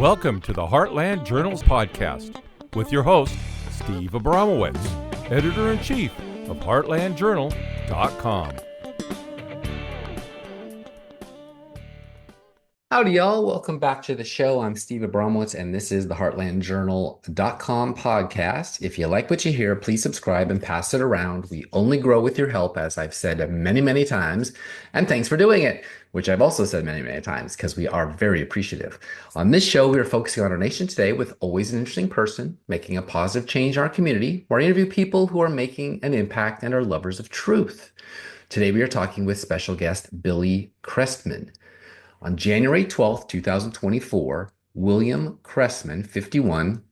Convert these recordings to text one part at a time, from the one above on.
Welcome to the Heartland Journals podcast with your host, Steve Abramowitz, editor-in-chief of heartlandjournal.com. Howdy, y'all. Welcome back to the show. I'm Steve Abramowitz, and this is the heartlandjournal.com podcast. If you like what you hear, please subscribe and pass it around. We only grow with your help, as I've said many, many times, and thanks for doing it, which I've also said many, many times, because we are very appreciative. On this show, we are focusing on our nation today with always an interesting person making a positive change in our community, where I interview people who are making an impact and are lovers of truth. Today, we are talking with special guest Billy Chrestman. On January 12th, 2024, William Chrestman, 51,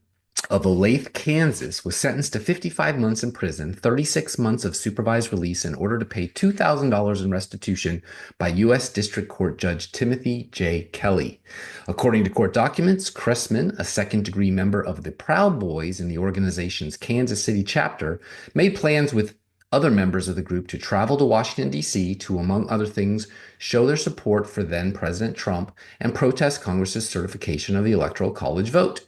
of Olathe, Kansas, was sentenced to 55 months in prison, 36 months of supervised release in order to pay $2,000 in restitution by U.S. District Court Judge Timothy J. Kelly. According to court documents, Chrestman, a second-degree member of the Proud Boys in the organization's Kansas City chapter, made plans with other members of the group to travel to Washington, D.C. to, among other things, show their support for then-President Trump and protest Congress's certification of the Electoral College vote.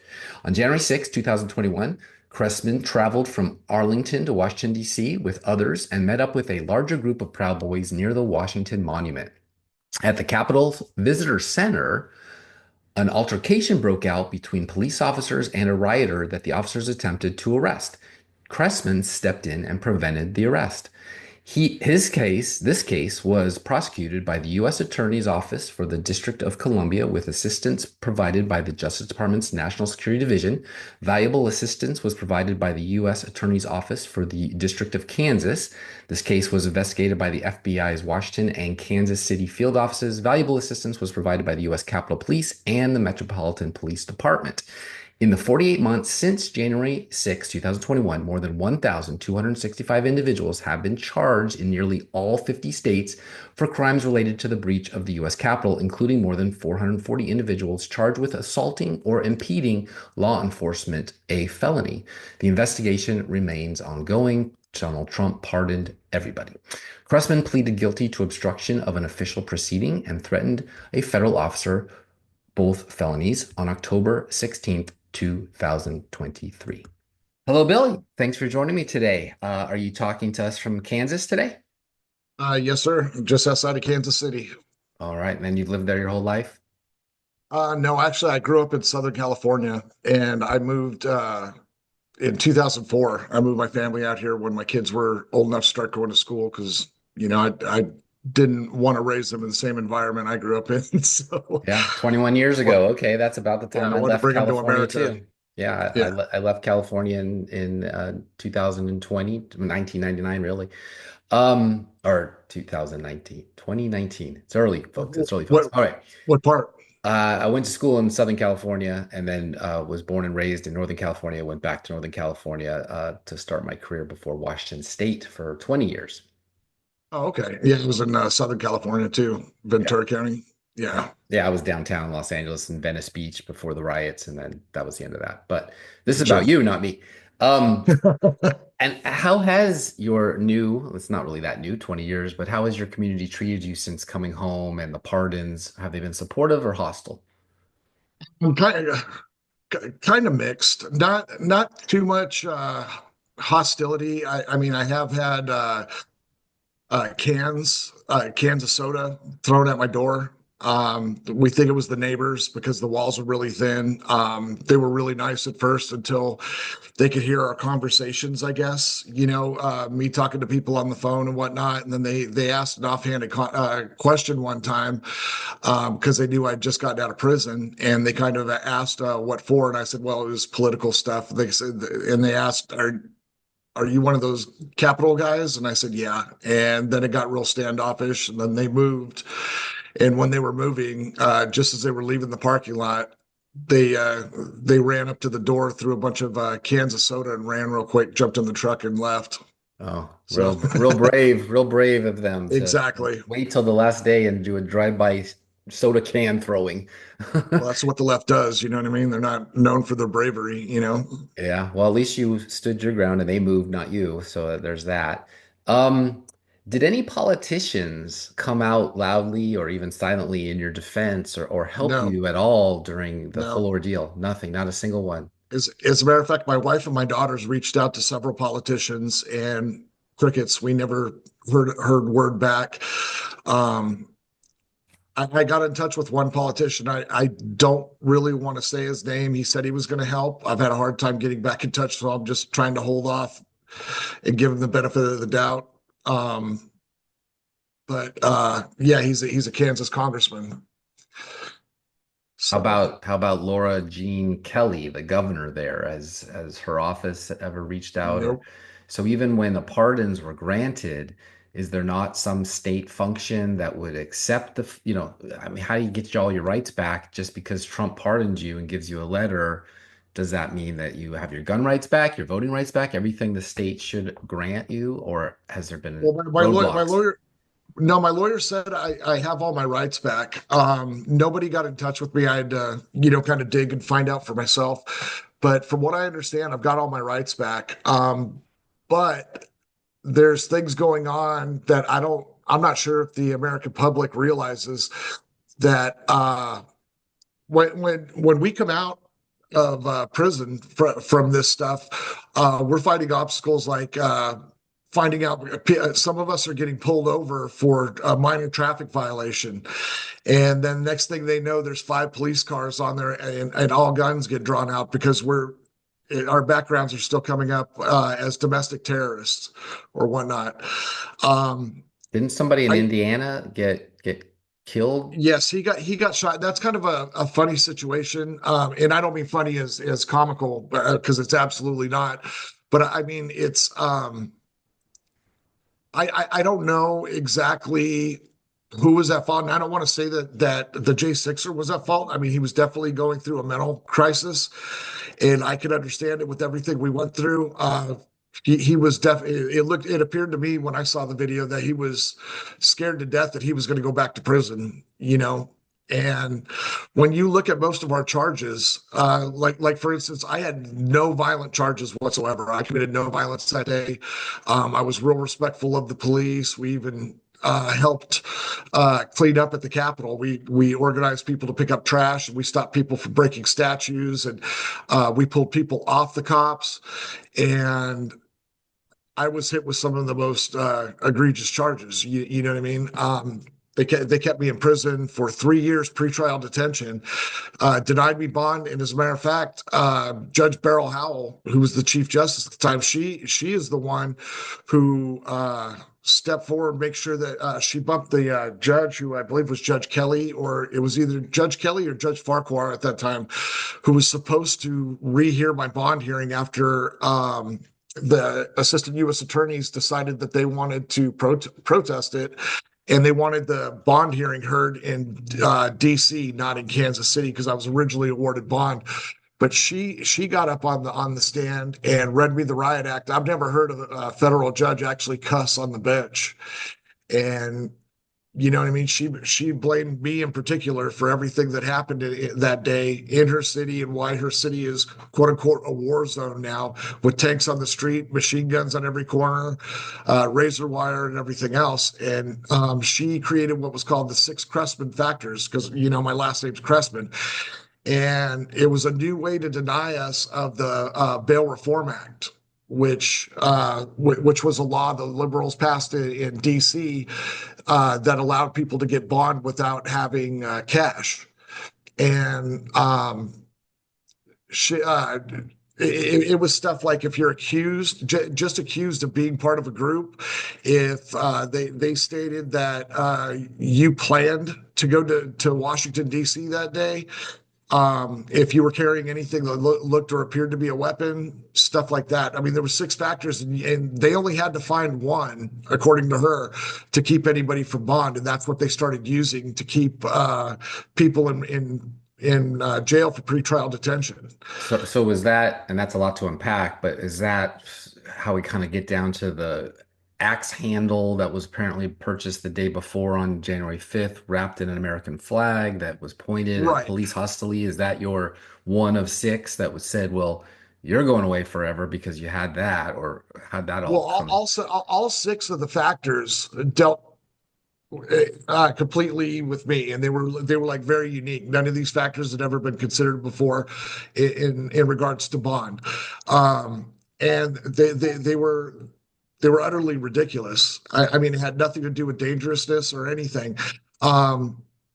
On January 6, 2021, Chrestman traveled from Arlington to Washington, D.C. with others and met up with a larger group of Proud Boys near the Washington Monument. At the Capitol Visitor Center, an altercation broke out between police officers and a rioter that the officers attempted to arrest. Chrestman stepped in and prevented the arrest. This case was prosecuted by the U.S. Attorney's Office for the District of Columbia with assistance provided by the Justice Department's National Security Division. Valuable assistance was provided by the U.S. Attorney's Office for the District of Kansas. This case was investigated by the FBI's Washington and Kansas City field offices. Valuable assistance was provided by the U.S. Capitol Police and the Metropolitan Police Department. In the 48 months since January 6, 2021, more than 1,265 individuals have been charged in nearly all 50 states for crimes related to the breach of the U.S. Capitol, including more than 440 individuals charged with assaulting or impeding law enforcement, a felony. The investigation remains ongoing. Donald Trump pardoned everybody. Chrestman pleaded guilty to obstruction of an official proceeding and threatened a federal officer, both felonies, on October 16th, 2023. Hello, Billy. Thanks for joining me today. Are you talking to us from Kansas today? Yes, sir. Just outside of Kansas City. All right. And then you've lived there your whole life? No, actually, I grew up in Southern California, and I moved in 2004. I moved my family out here when my kids were old enough to start going to school because, I didn't want to raise them in the same environment I grew up in. So yeah, 21 years ago. Okay, that's about the time I left California too. Yeah, I left California in 2020, 1999, really. Or 2019, 2019. It's early, folks. It's early, folks. All right. What part? I went to school in Southern California and then was born and raised in Northern California. Went back to Northern California to start my career before Washington State for 20 years. Oh, okay. Yeah, it was in Southern California too, Ventura County. Yeah. Yeah, I was downtown Los Angeles and Venice Beach before the riots, and then that was the end of that. But this is about you, not me. And how has your it's not really that new, 20 years, but how has your community treated you since coming home and the pardons? Have they been supportive or hostile? I'm kind of mixed. Not too much hostility. I mean, I have had cans of soda thrown at my door. We think it was the neighbors because the walls were really thin. They were really nice at first until they could hear our conversations, I guess, me talking to people on the phone and whatnot. And then they asked an offhanded question one time because they knew I'd just gotten out of prison, and they kind of asked what for. And I said, well, it was political stuff. They said, and they asked, are you one of those Capitol guys? And I said, yeah. And then it got real standoffish, and then they moved. And when they were moving, just as they were leaving the parking lot, they ran up to the door, threw a bunch of cans of soda and ran real quick, jumped in the truck and left. Oh, real brave of them. Exactly. Wait till the last day and do a drive-by soda can throwing. Well, that's what the left does. You know what I mean? They're not known for their bravery, Yeah. Well, at least you stood your ground and they moved, not you. So there's that. Did any politicians come out loudly or even silently in your defense or help No, you at all during the whole no. ordeal? Nothing, not a single one. As a matter of fact, my wife and my daughters reached out to several politicians and crickets. We never heard word back. Um, I got in touch with one politician. I don't really want to say his name. He said he was going to help. I've had a hard time getting back in touch, so I'm just trying to hold off and give him the benefit of the doubt. Um, but yeah, he's a Kansas congressman. So How about Laura Jean Kelly, the governor there? Has her office ever reached out? Or nope. so even when the pardons were granted, is there not some state function that would accept I mean, how do you get all your rights back just because Trump pardoned you and gives you a letter? Does that mean that you have your gun rights back, your voting rights back, everything the state should grant you, or has there been Well, my roadblocks? lawyer, no, my lawyer said I have all my rights back. Nobody got in touch with me. I had to, kind of dig and find out for myself. But from what I understand, I've got all my rights back. But there's things going on that I'm not sure if the American public realizes that when we come out of prison from this stuff, we're fighting obstacles like finding out some of us are getting pulled over for a minor traffic violation. And then next thing they know, there's 5 police cars on there and all guns get drawn out because our backgrounds are still coming up as domestic terrorists or whatnot. Um, Didn't somebody in I Indiana get killed? Yes, he got shot. That's kind of a funny situation, and I don't mean funny as comical because it's absolutely not. But I mean it's I don't know exactly who was at fault, and I don't want to say that the J6er was at fault. I mean he was definitely going through a mental crisis, and I could understand it with everything we went through. He was definitely it appeared to me when I saw the video that he was scared to death that he was going to go back to prison. And when you look at most of our charges, like for instance, I had no violent charges whatsoever. I committed no violence that day. I was real respectful of the police. We even helped clean up at the Capitol. We organized people to pick up trash, and we stopped people from breaking statues, and we pulled people off the cops. And I was hit with some of the most egregious charges. You know what I mean? They kept me in prison for 3 years pretrial detention, denied me bond, and as a matter of fact, Judge Beryl Howell, who was the Chief Justice at the time, she is the one who stepped forward and make sure that she bumped the judge, who I believe was Judge Kelly, or it was either Judge Kelly or Judge Farquhar at that time, who was supposed to rehear my bond hearing after the assistant U.S. attorneys decided that they wanted to protest it, and they wanted the bond hearing heard in D.C., not in Kansas City, because I was originally awarded bond. But she got up on the stand and read me the riot act. I've never heard of a federal judge actually cuss on the bench, and you know what I mean? She blamed me in particular for everything that happened that day in her city and why her city is quote unquote a war zone now with tanks on the street, machine guns on every corner, razor wire and everything else. And she created what was called the 6 Chrestman factors because my last name's Chrestman, and it was a new way to deny us of the Bail Reform Act, which was a law the liberals passed in D.C. That allowed people to get bond without having cash. And she, it was stuff like if you're just accused of being part of a group, if they stated that you planned to go to Washington D.C. that day, if you were carrying anything that looked or appeared to be a weapon, stuff like that. I mean, there were 6 factors, and they only had to find one, according to her, to keep anybody from bond, and that's what they started using to keep people in jail for pretrial detention. So was that, and that's a lot to unpack, but is that how we kind of get down to the axe handle that was apparently purchased the day before on January 5th, wrapped in an American flag that was pointed at Right. police hostility? Is that your one of 6 that was said, well, you're going away forever because you had that, or how'd that Well, all come? all six of the factors dealt completely with me, and they were like very unique. None of these factors had ever been considered before in regards to bond, and they were utterly ridiculous. I mean, it had nothing to do with dangerousness or anything.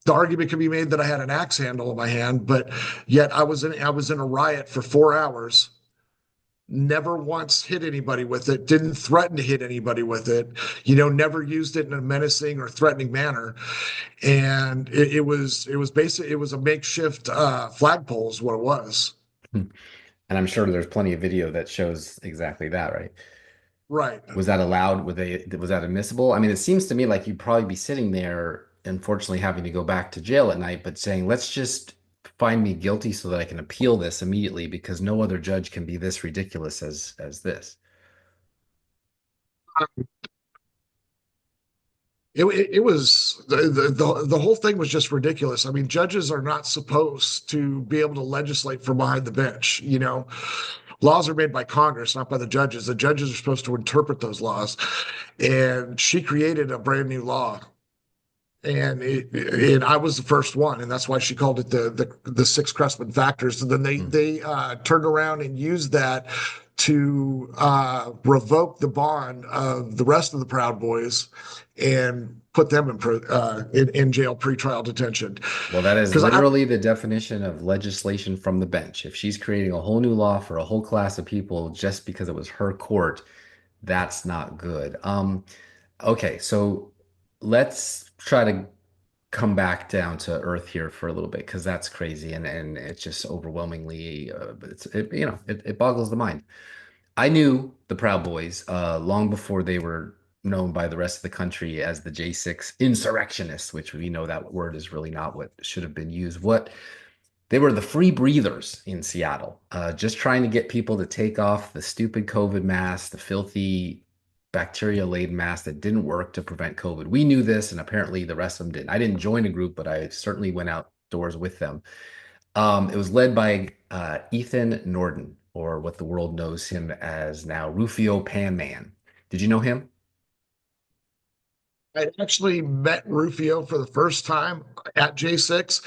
The argument can be made that I had an axe handle in my hand, but yet I was in a riot for 4 hours, never once hit anybody with it, didn't threaten to hit anybody with it, never used it in a menacing or threatening manner. And it was a makeshift flagpole is what it was. Hmm. And I'm sure there's plenty of video that shows exactly that, right? Right. Was that allowed? Was that admissible? I mean, it seems to me like you'd probably be sitting there, unfortunately, having to go back to jail at night, but saying, let's just find me guilty so that I can appeal this immediately because no other judge can be this ridiculous as this. It was the whole thing was just ridiculous. I mean, judges are not supposed to be able to legislate from behind the bench. Laws are made by Congress, not by the judges. The judges are supposed to interpret those laws. And she created a brand new law, and I was the first one, and that's why she called it the six Crespin factors. And then they Hmm. they turned around and used that to revoke the bond of the rest of the Proud Boys and put them in jail pretrial detention. Well, that is Because I literally the definition of legislation from the bench. If she's creating a whole new law for a whole class of people just because it was her court, that's not good. Okay, so let's try to come back down to earth here for a little bit because that's crazy and it's just overwhelmingly it boggles the mind. I knew the Proud Boys long before they were known by the rest of the country as the J6 insurrectionists, which we know that word is really not what should have been used. What they were the free breathers in Seattle, just trying to get people to take off the stupid COVID mask, the filthy bacteria-laden mask that didn't work to prevent COVID. We knew this, and apparently the rest of them didn't. I didn't join a group, but I certainly went outdoors with them. It was led by Ethan Norden, or what the world knows him as now, Rufio Pan Man. Did you know him? I actually met Rufio for the first time at J6.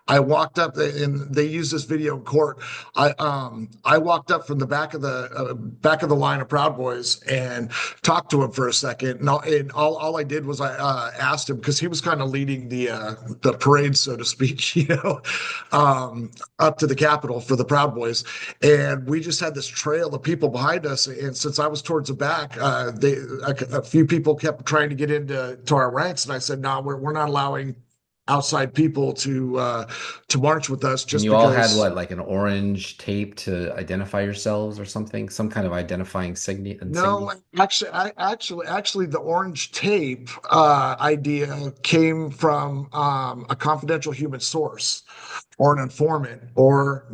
I walked up and they used this video in court. I walked up from the back of the line of Proud Boys and talked to him for a second. And all I did was I asked him because he was kind of leading the parade, so to speak, up to the Capitol for the Proud Boys. And we just had this trail of people behind us. And since I was towards the back, a few people kept trying to get into our ranks, and I said, "No, we're not allowing outside people to march with us And just you all had because." what, like an orange tape to identify yourselves or something? Some kind of identifying insignia? No, actually, the orange tape idea came from a confidential human source or an informant, or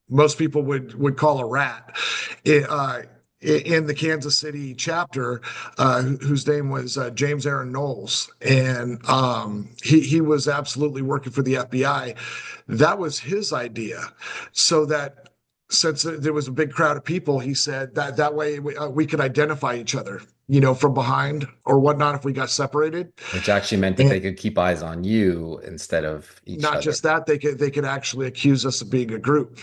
most people would call a rat. It, in the Kansas City chapter, whose name was James Aaron Knowles, and he was absolutely working for the FBI. That was his idea, so that since there was a big crowd of people, he said that way we could identify each other, from behind or whatnot if we got separated. Which actually meant that And they could keep eyes on you instead of each not other. just that, they could actually accuse us of being a group,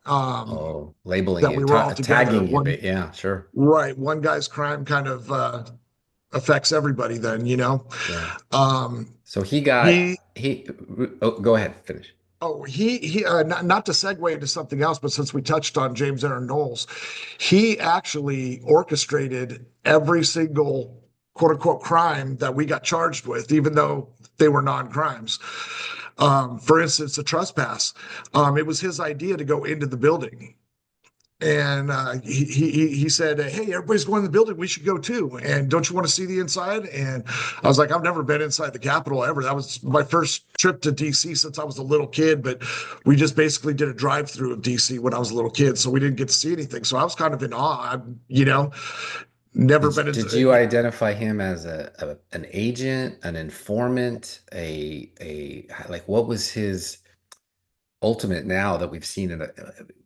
um, Oh, labeling that you, we were all together. tagging you. One Yeah, sure. Right, one guy's crime kind of affects everybody. Then. Yeah. Um, So he oh, go ahead, finish. Oh, he not to segue into something else, but since we touched on James Aaron Knowles, he actually orchestrated every single quote unquote crime that we got charged with, even though they were non-crimes. For instance, the trespass. It was his idea to go into the building. And he said, "Hey, everybody's going to the building. We should go too. And don't you want to see the inside?" And I was like, "I've never been inside the Capitol ever. That was my first trip to DC since I was a little kid. But we just basically did a drive-through of DC when I was a little kid, so we didn't get to see anything. So I was kind of in awe. Never been Did you inside." identify him as an agent, an informant, a like what was his ultimate now that we've seen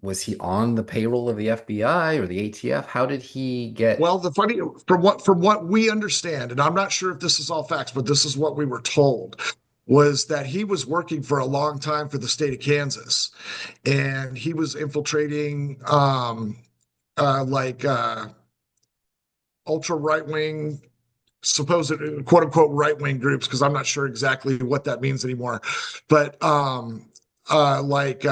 was he on the payroll of the FBI or the ATF? How did he get? Well, the funny from what we understand, and I'm not sure if this is all facts, but this is what we were told, was that he was working for a long time for the state of Kansas, and he was infiltrating like ultra right wing, supposed quote unquote right wing groups, because I'm not sure exactly what that means anymore, but like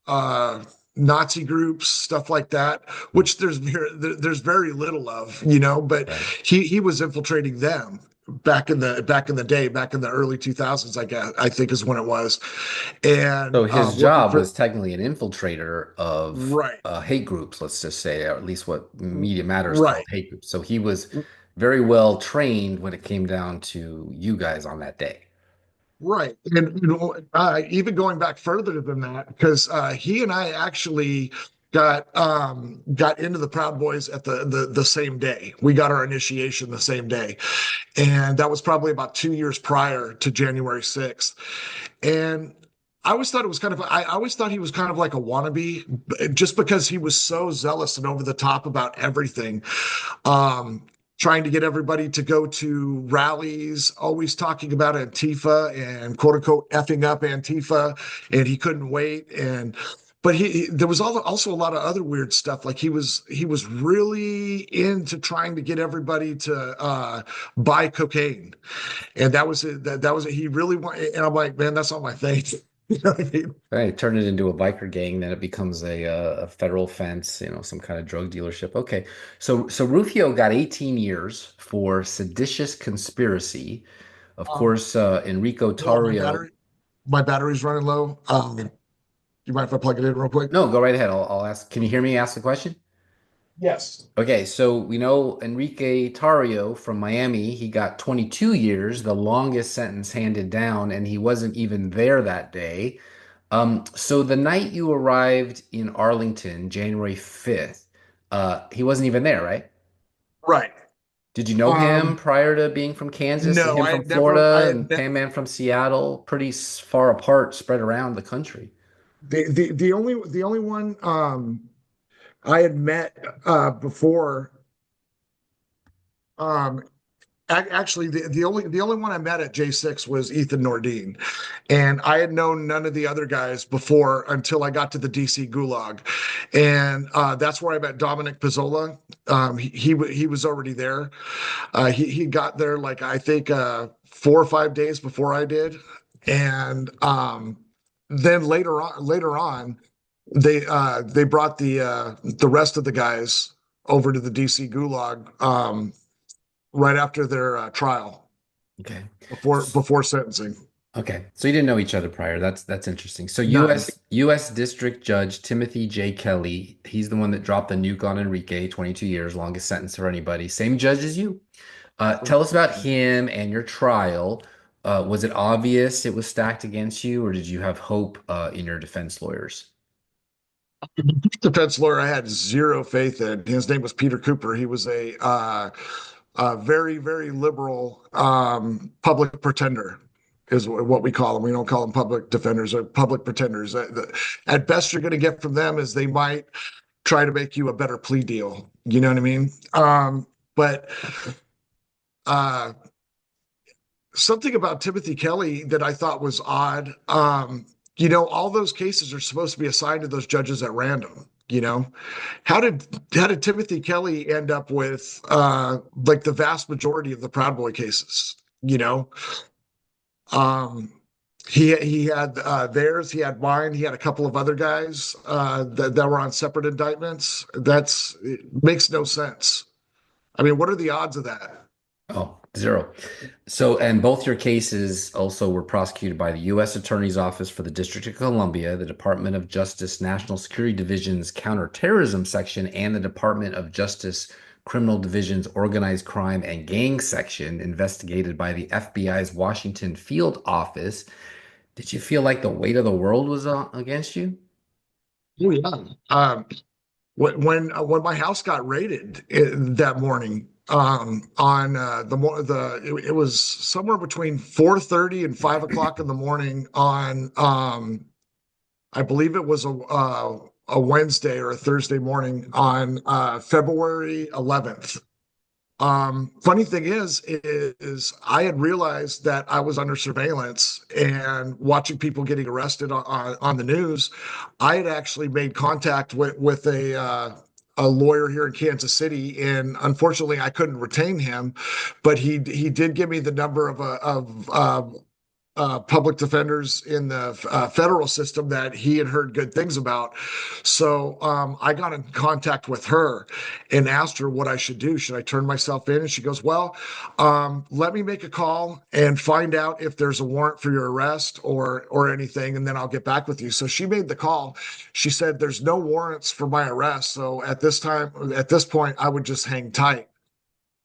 uh, Nazi groups, stuff like that, which there's very little of, but Right. he was infiltrating them back in the day, back in the early 2000s, I guess, I think is when it was, and So his working job for was technically an infiltrator of right, hate groups, let's just say, or at least what Media Matters called right. hate groups. So he was very well trained when it came down to you guys on that day. Right. And even going back further than that, because he and I actually got into the Proud Boys at the same day. We got our initiation the same day. And that was probably about 2 years prior to January 6th. And I always thought he was kind of like a wannabe, just because he was so zealous and over the top about everything. Um, Trying to get everybody to go to rallies, always talking about Antifa and quote unquote effing up Antifa, and he couldn't wait. But there was also a lot of other weird stuff. Like he was really into trying to get everybody to buy cocaine, and that was it. That was it. He really wanted, and I'm like, man, that's not my thing. You know what I mean? Right, turn it into a biker gang, then it becomes a federal offense, some kind of drug dealership. Okay, so Rufio got 18 years for seditious conspiracy. Of Um, course, Enrico Hold on, my Tarrio. battery's running low. You mind if I plug it in real quick? No, go right ahead. I'll ask. Can you hear me ask the question? Yes. Okay, so we know Enrique Tarrio from Miami, he got 22 years, the longest sentence handed down, and he wasn't even there that day. So the night you arrived in Arlington, January 5th, he wasn't even there, right? Right. Did you know him Um, prior to being from Kansas and no, him I from had never. Florida and Pan Man from Seattle, pretty far apart, spread around the country? The only one I had met before. Um, Actually, the only one I met at J6 was Ethan Nordine, and I had known none of the other guys before until I got to the DC Gulag, and that's where I met Dominic Pizzola. He was already there. He got there like I think 4 or 5 days before I did, and then later on they brought the rest of the guys over to the DC Gulag. Right after their trial, Okay. before sentencing. Okay. So you didn't know each other prior. That's interesting. So None. US District Judge Timothy J. Kelly, he's the one that dropped the nuke on Enrique, 22 years, longest sentence for anybody. Same judge as you. Tell us about him and your trial. Was it obvious it was stacked against you, or did you have hope in your defense lawyers? Defense lawyer I had zero faith in. His name was Peter Cooper. He was a very, very liberal public pretender, is what we call them. We don't call them public defenders or public pretenders. At best, you're going to get from them is they might try to make you a better plea deal. You know what I mean? But uh, something about Timothy Kelly that I thought was odd. All those cases are supposed to be assigned to those judges at random. How did Timothy Kelly end up with like the vast majority of the Proud Boy cases? Um, he had theirs, he had mine, he had a couple of other guys that were on separate indictments. It makes no sense. I mean, what are the odds of that? Oh, zero. So, and both your cases also were prosecuted by the U.S. Attorney's Office for the District of Columbia, the Department of Justice National Security Division's Counterterrorism Section, and the Department of Justice Criminal Division's Organized Crime and Gang Section, investigated by the FBI's Washington Field Office. Did you feel like the weight of the world was against you? Oh yeah. When my house got raided that morning, on it was somewhere between 4:30 and 5 o'clock in the morning on I believe it was a Wednesday or a Thursday morning on February 11th. Funny thing is I had realized that I was under surveillance and watching people getting arrested on the news. I had actually made contact with a lawyer here in Kansas City, and unfortunately, I couldn't retain him, but he did give me the number of public defenders in the federal system that he had heard good things about. So I got in contact with her and asked her what I should do. Should I turn myself in? And she goes, well, let me make a call and find out if there's a warrant for your arrest or anything, and then I'll get back with you. So she made the call. She said there's no warrants for my arrest. So at this point, I would just hang tight.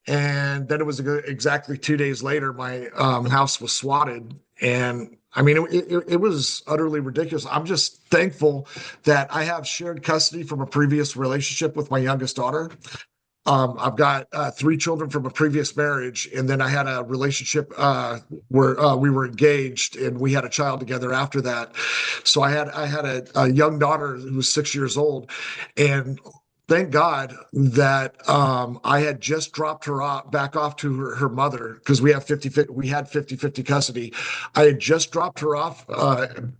And then it was exactly 2 days later, my house was swatted. And I mean, it was utterly ridiculous. I'm just thankful that I have shared custody from a previous relationship with my youngest daughter. I've got 3 children from a previous marriage, and then I had a relationship where we were engaged, and we had a child together after that. So I had a young daughter who was 6 years old, and thank God that I had just dropped her back off to her mother, because we had 50-50 custody. I had just dropped her off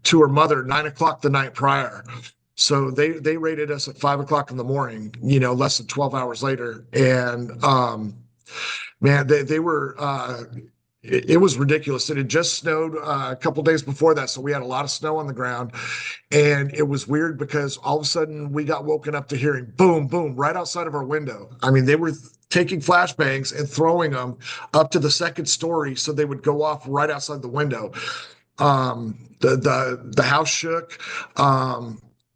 to her mother 9 o'clock the night prior. So they raided us at 5 o'clock in the morning, less than 12 hours later. And man, they were it was ridiculous. It had just snowed a couple days before that, so we had a lot of snow on the ground. And it was weird because all of a sudden we got woken up to hearing boom, boom, right outside of our window. I mean, they were taking flashbangs and throwing them up to the second story so they would go off right outside the window. The house shook.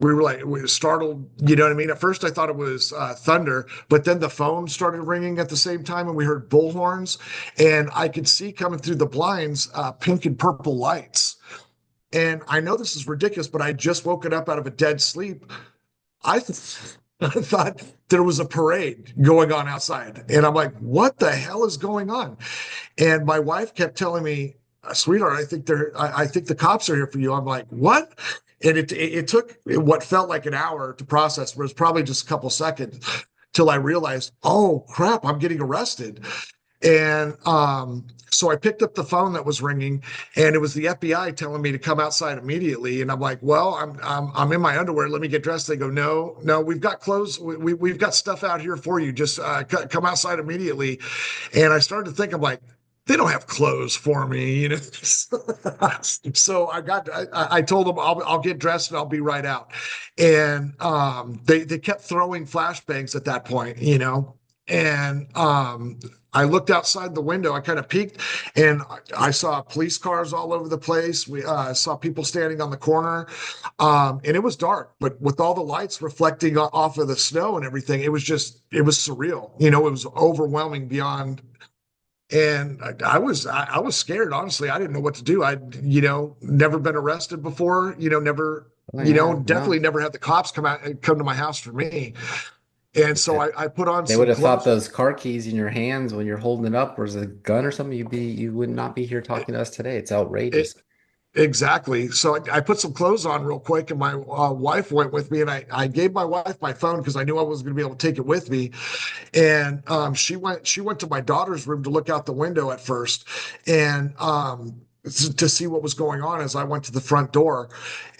We were startled, you know what I mean? At first I thought it was thunder, but then the phone started ringing at the same time and we heard bullhorns, and I could see coming through the blinds pink and purple lights. And I know this is ridiculous, but I just woken up out of a dead sleep. I thought there was a parade going on outside. And I'm like, what the hell is going on? And my wife kept telling me, sweetheart, I think the cops are here for you. I'm like, what? And it took what felt like an hour to process, but it was probably just a couple seconds till I realized, oh crap, I'm getting arrested. And so I picked up the phone that was ringing, and it was the FBI telling me to come outside immediately. And I'm like, well, I'm in my underwear. Let me get dressed. They go, no, we've got clothes. We've got stuff out here for you. Just come outside immediately. And I started to think, I'm like, they don't have clothes for me, So I told them I'll get dressed and I'll be right out. And they kept throwing flashbangs at that point, And I looked outside the window. I kind of peeked, and I saw police cars all over the place. We saw people standing on the corner, and it was dark, but with all the lights reflecting off of the snow and everything, it was surreal. It was overwhelming beyond. And I was scared, honestly. I didn't know what to do. I'd, never been arrested before, never, definitely never had the cops come to my house for me. And so I put on They would have thought those car keys in your hands when you're holding it up was a gun or something. You would not be here talking to us today. It's outrageous. Exactly. So I put some clothes on real quick, and my wife went with me, and I gave my wife my phone because I knew I wasn't going to be able to take it with me. And she went to my daughter's room to look out the window at first, and to see what was going on as I went to the front door.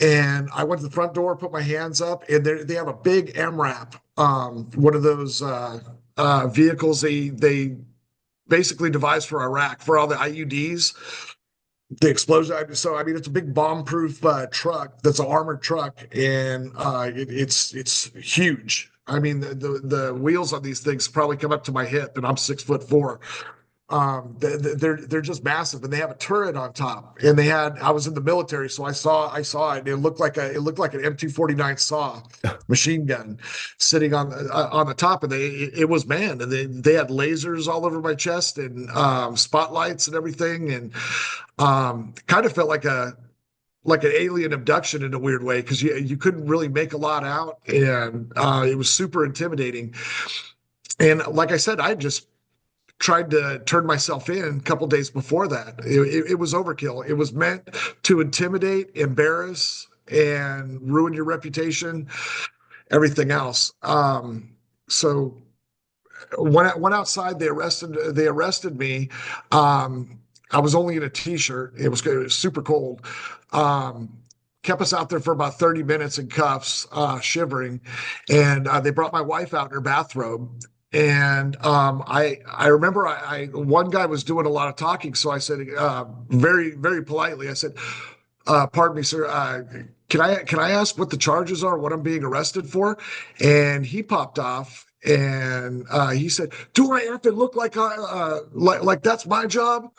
And I went to the front door, put my hands up, and they have a big MRAP, one of those vehicles they basically devised for Iraq for all the IUDs. The explosion. So, I mean, it's a big bomb-proof truck. That's an armored truck, and it's huge. I mean, the wheels on these things probably come up to my hip, and I'm 6'4". They're just massive, and they have a turret on top. And I was in the military, so I saw it. It looked like an M249 SAW machine gun sitting on the top, and it was manned, and they had lasers all over my chest and spotlights and everything, and kind of felt like an alien abduction in a weird way, because you couldn't really make a lot out, and it was super intimidating. And like I said, I just tried to turn myself in a couple days before that. It was overkill. It was meant to intimidate, embarrass, and ruin your reputation, everything else. So when I went outside, they arrested me. I was only in a t-shirt. It was super cold. Um, Kept us out there for about 30 minutes in cuffs, shivering, and they brought my wife out in her bathrobe. And I remember one guy was doing a lot of talking, so I said very very politely, I said, "Pardon me, sir. Can I ask what the charges are? What I'm being arrested for?" And he popped off and he said, "Do I have to look like that's my job?"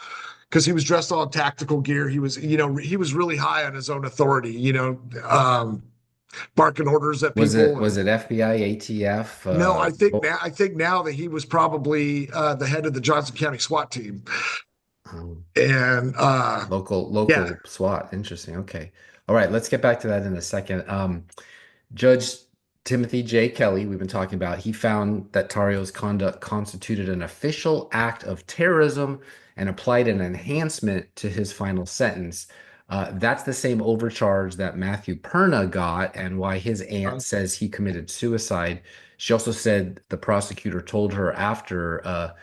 Because he was dressed all in tactical gear. He was really high on his own authority. Barking orders at Was people. it FBI, ATF? No, I think now that he was probably the head of the Johnson County SWAT team, um, and yeah, local SWAT. Interesting. Okay. All right. Let's get back to that in a second. Judge Timothy J. Kelly, we've been talking about, he found that Tario's conduct constituted an official act of terrorism and applied an enhancement to his final sentence. That's the same overcharge that Matthew Perna got, and why his aunt says he committed suicide. She also said the prosecutor told her after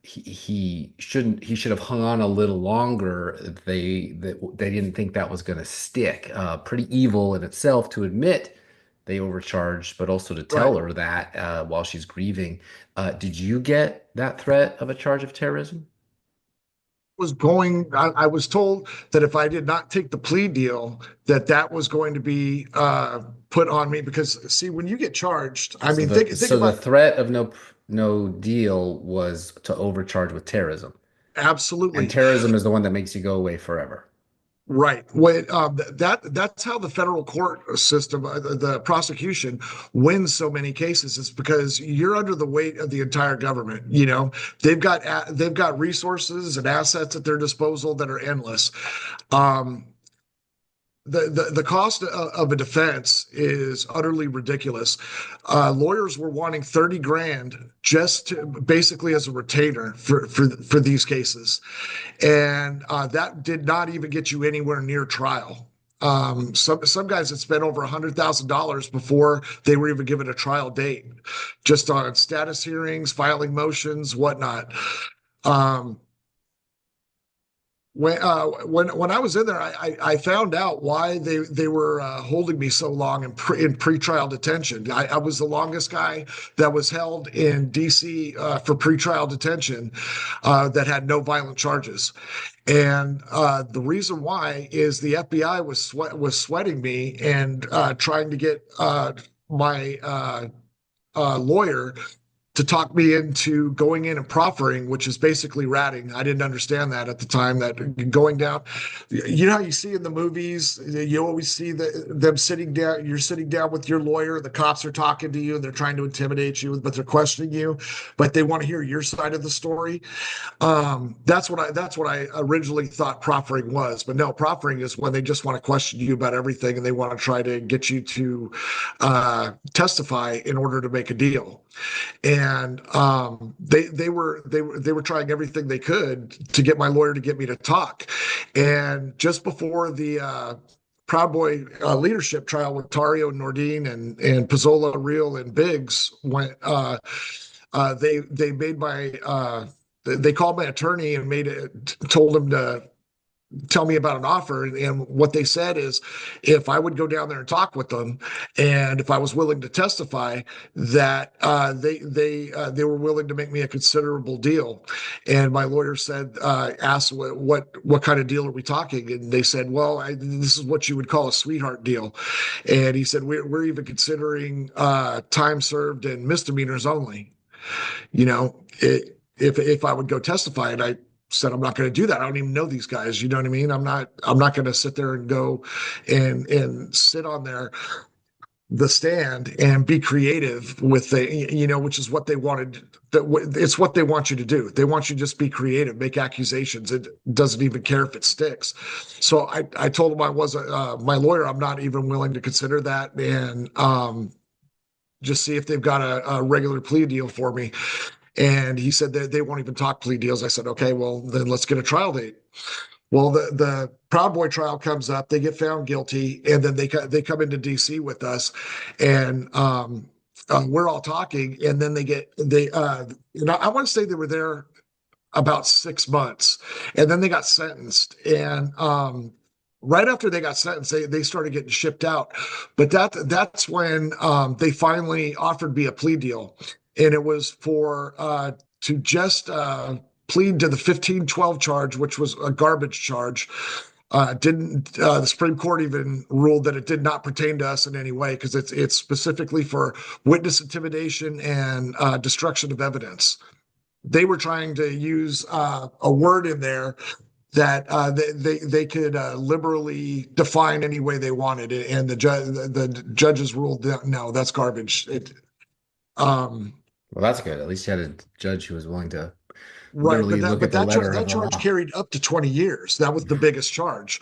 he should have hung on a little longer. They didn't think that was going to stick. Pretty evil in itself to admit they overcharged, but also to tell right. her that while she's grieving. Did you get that threat of a charge of terrorism? I was told that if I did not take the plea deal, that was going to be put on me, because see, when you get charged, I So mean, the think so the about. threat of no deal was to overcharge with terrorism, and Absolutely. terrorism is the one that makes you go away forever. Right. That's how the federal court system, the prosecution wins so many cases. It's because you're under the weight of the entire government. They've got resources and assets at their disposal that are endless. Um, the cost of a defense is utterly ridiculous. Lawyers were wanting 30 grand just basically as a retainer for these cases, and that did not even get you anywhere near trial. Some guys had spent over $100,000 before they were even given a trial date, just on status hearings, filing motions, whatnot. Um, when I was in there, I found out why they were holding me so long in pretrial detention. I was the longest guy that was held in D.C. For pretrial detention that had no violent charges, and the reason why is the FBI was sweating me and trying to get my lawyer to talk me into going in and proffering, which is basically ratting. I didn't understand that at the time, that going down, how you see in the movies, you always see them sitting down, you're sitting down with your lawyer, the cops are talking to you and they're trying to intimidate you, but they're questioning you, but they want to hear your side of the story. That's what I originally thought proffering was, but no, proffering is when they just want to question you about everything and they want to try to get you to testify in order to make a deal. And they were trying everything they could to get my lawyer to get me to talk. And just before the Proud Boy leadership trial with Tario, Nordine, and Pizzola, Real, and Biggs went, they made they called my attorney and told him to tell me about an offer. And what they said is, if I would go down there and talk with them, and if I was willing to testify, that they were willing to make me a considerable deal. And my lawyer asked what kind of deal are we talking? And they said, well, this is what you would call a sweetheart deal. And he said, we're even considering time served and misdemeanors only. If I would go testify, and I said, I'm not going to do that. I don't even know these guys. You know what I mean? I'm not going to sit there and go and sit on the stand and be creative with which is what they wanted. It's what they want you to do. They want you to just be creative, make accusations. It doesn't even care if it sticks. So I told him I was my lawyer. I'm not even willing to consider that, and just see if they've got a regular plea deal for me. And he said that they won't even talk plea deals. I said, okay, well, then let's get a trial date. Well, the Proud Boy trial comes up, they get found guilty, and then they come into DC with us, and we're all talking, and then I want to say they were there about 6 months, and then they got sentenced, and right after they got sentenced, they started getting shipped out. But that's when they finally offered me a plea deal, and it was for to just plead to the 1512 charge, which was a garbage charge. Didn't The Supreme Court even ruled that it did not pertain to us in any way because it's specifically for witness intimidation and destruction of evidence. They were trying to use a word in there that they could liberally define any way they wanted it, and the judges ruled that no, that's garbage. Well, that's good. At least you had a judge who was willing to Right, literally look at the letter of that the charge law. carried up to 20 years. That was the biggest charge,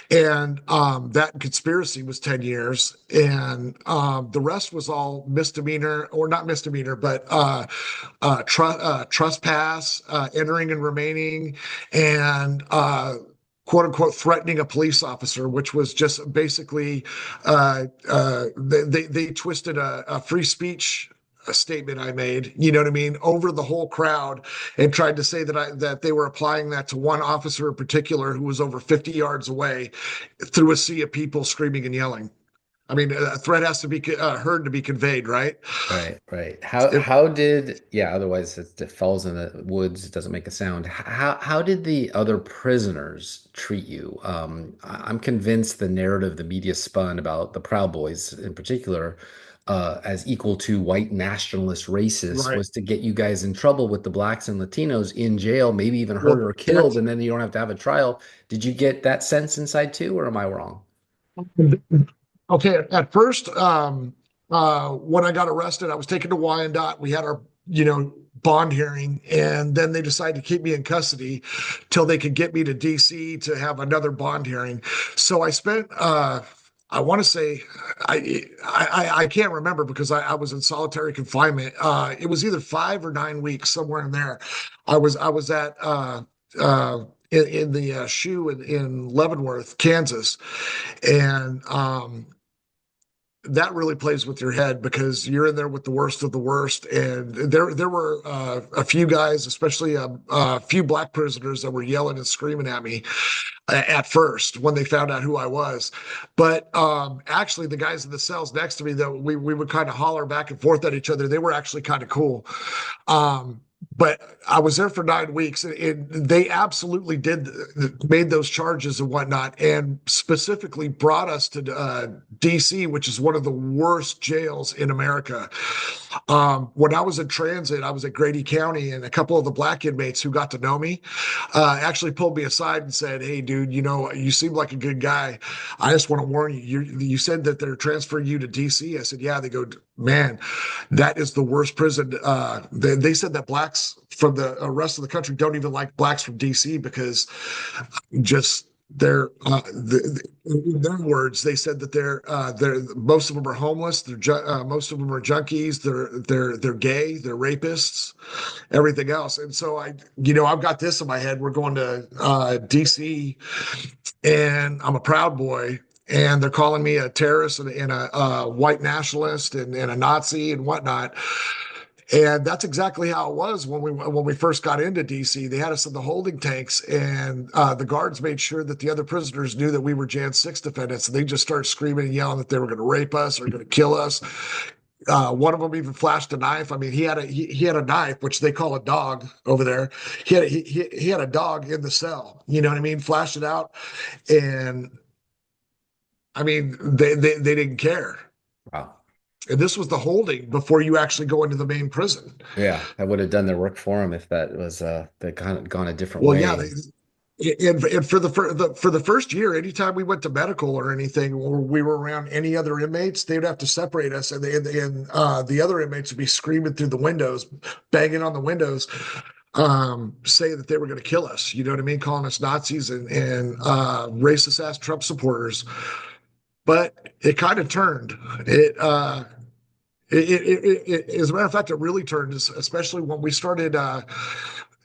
and that conspiracy was 10 years, and the rest was all misdemeanor, or not misdemeanor, but trespass, entering and remaining, and quote unquote threatening a police officer, which was just basically they twisted a free speech a statement I made, you know what I mean, over the whole crowd, and tried to say that they were applying that to one officer in particular who was over 50 yards away through a sea of people screaming and yelling. I mean, a threat has to be heard to be conveyed, right? Right, right. It, How did, yeah, otherwise it falls in the woods, it doesn't make a sound. How did the other prisoners treat you? I'm convinced the narrative the media spun about the Proud Boys in particular, as equal to white nationalist racists, right. was to get you guys in trouble with the blacks and Latinos in jail, maybe even hurt Well, or killed, and then you don't have to have a trial. Did you get that sense inside too, or am I wrong? okay. At first, when I got arrested, I was taken to Wyandotte. We had our, bond hearing, and then they decided to keep me in custody till they could get me to DC to have another bond hearing. So I spent, I want to say, I can't remember because I was in solitary confinement. It was either 5 or 9 weeks, somewhere in there. I was at in the SHU in Leavenworth, Kansas, and that really plays with your head because you're in there with the worst of the worst. And there were a few guys, especially a few black prisoners, that were yelling and screaming at me at first when they found out who I was. But actually, the guys in the cells next to me, that we would kind of holler back and forth at each other. They were actually kind of cool. But I was there for 9 weeks, and they absolutely made those charges and whatnot, and specifically brought us to DC, which is one of the worst jails in America. When I was in transit, I was at Grady County, and a couple of the black inmates who got to know me actually pulled me aside and said, "Hey, dude, you seem like a good guy. I just want to warn you. You said that they're transferring you to DC." I said, "Yeah." They go, "Man, that is the worst prison." They said that blacks from the rest of the country don't even like blacks from DC because just they're in their words, they said that they're most of them are homeless. Most of them are junkies. They're gay. They're rapists, everything else. And so I've got this in my head. We're going to DC, and I'm a Proud Boy, and they're calling me a terrorist and a white nationalist and a Nazi and whatnot. And that's exactly how it was when we first got into DC. They had us in the holding tanks, and the guards made sure that the other prisoners knew that we were Jan 6 defendants. And they just started screaming and yelling that they were going to rape us or going to kill us. One of them even flashed a knife. I mean, he had a knife, which they call a dog over there. He had a dog in the cell. You know what I mean? Flashed it out, and I mean, they didn't care. Wow. And this was the holding before you actually go into the main prison. Yeah, that would have done their work for them if that was they kind of gone a different Well, yeah, way. and for the first year, anytime we went to medical or anything, or we were around any other inmates, they would have to separate us, and the other inmates would be screaming through the windows, banging on the windows, saying that they were going to kill us. You know what I mean? Calling us Nazis and racist ass Trump supporters. But it kind of turned. As a matter of fact, it really turned, especially when we started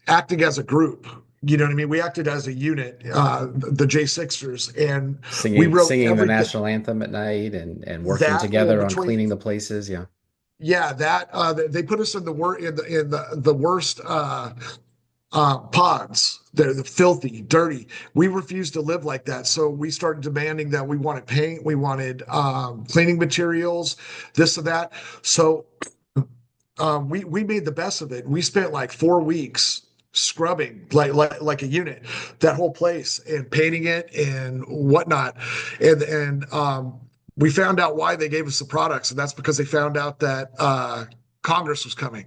acting as a group. You know what I mean? We acted as a unit, the J6ers, and we Singing wrote singing the everything national anthem at night and working that in together on between. cleaning the places. Yeah. Yeah, that they put us in the worst pods. They're the filthy, dirty. We refused to live like that. So we started demanding that we wanted paint, we wanted cleaning materials, this and that. So we made the best of it. We spent like 4 weeks scrubbing like a unit, that whole place, and painting it and whatnot. And we found out why they gave us the products, and that's because they found out that Congress was coming.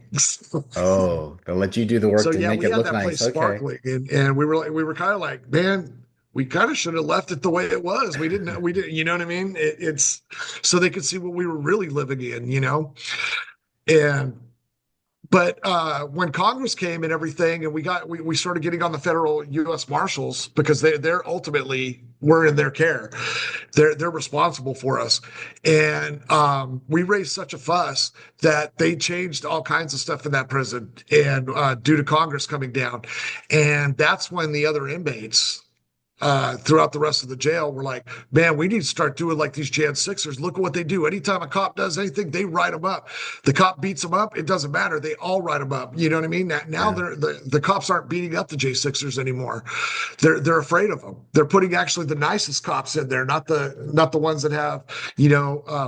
Oh, they'll let you do the work So to yeah, make we it had look that place nice. Okay. sparkling, and we were kind of like, man, we kind of should have left it the way it was. We didn't, you know what I mean? It's so they could see what we were really living in, and but when Congress came and everything, and we started getting on the federal U.S. Marshals, because they're ultimately, we're in their care. They're responsible for us, and we raised such a fuss that they changed all kinds of stuff in that prison, and due to Congress coming down, and that's when the other inmates throughout the rest of the jail were like, man, we need to start doing like these Jan Sixers. Look at what they do. Anytime a cop does anything, they write them up. The cop beats them up, it doesn't matter. They all write them up. You know what I mean? Now Yeah. the cops aren't beating up the J Sixers anymore. They're afraid of them. They're putting actually the nicest cops in there, not the ones that have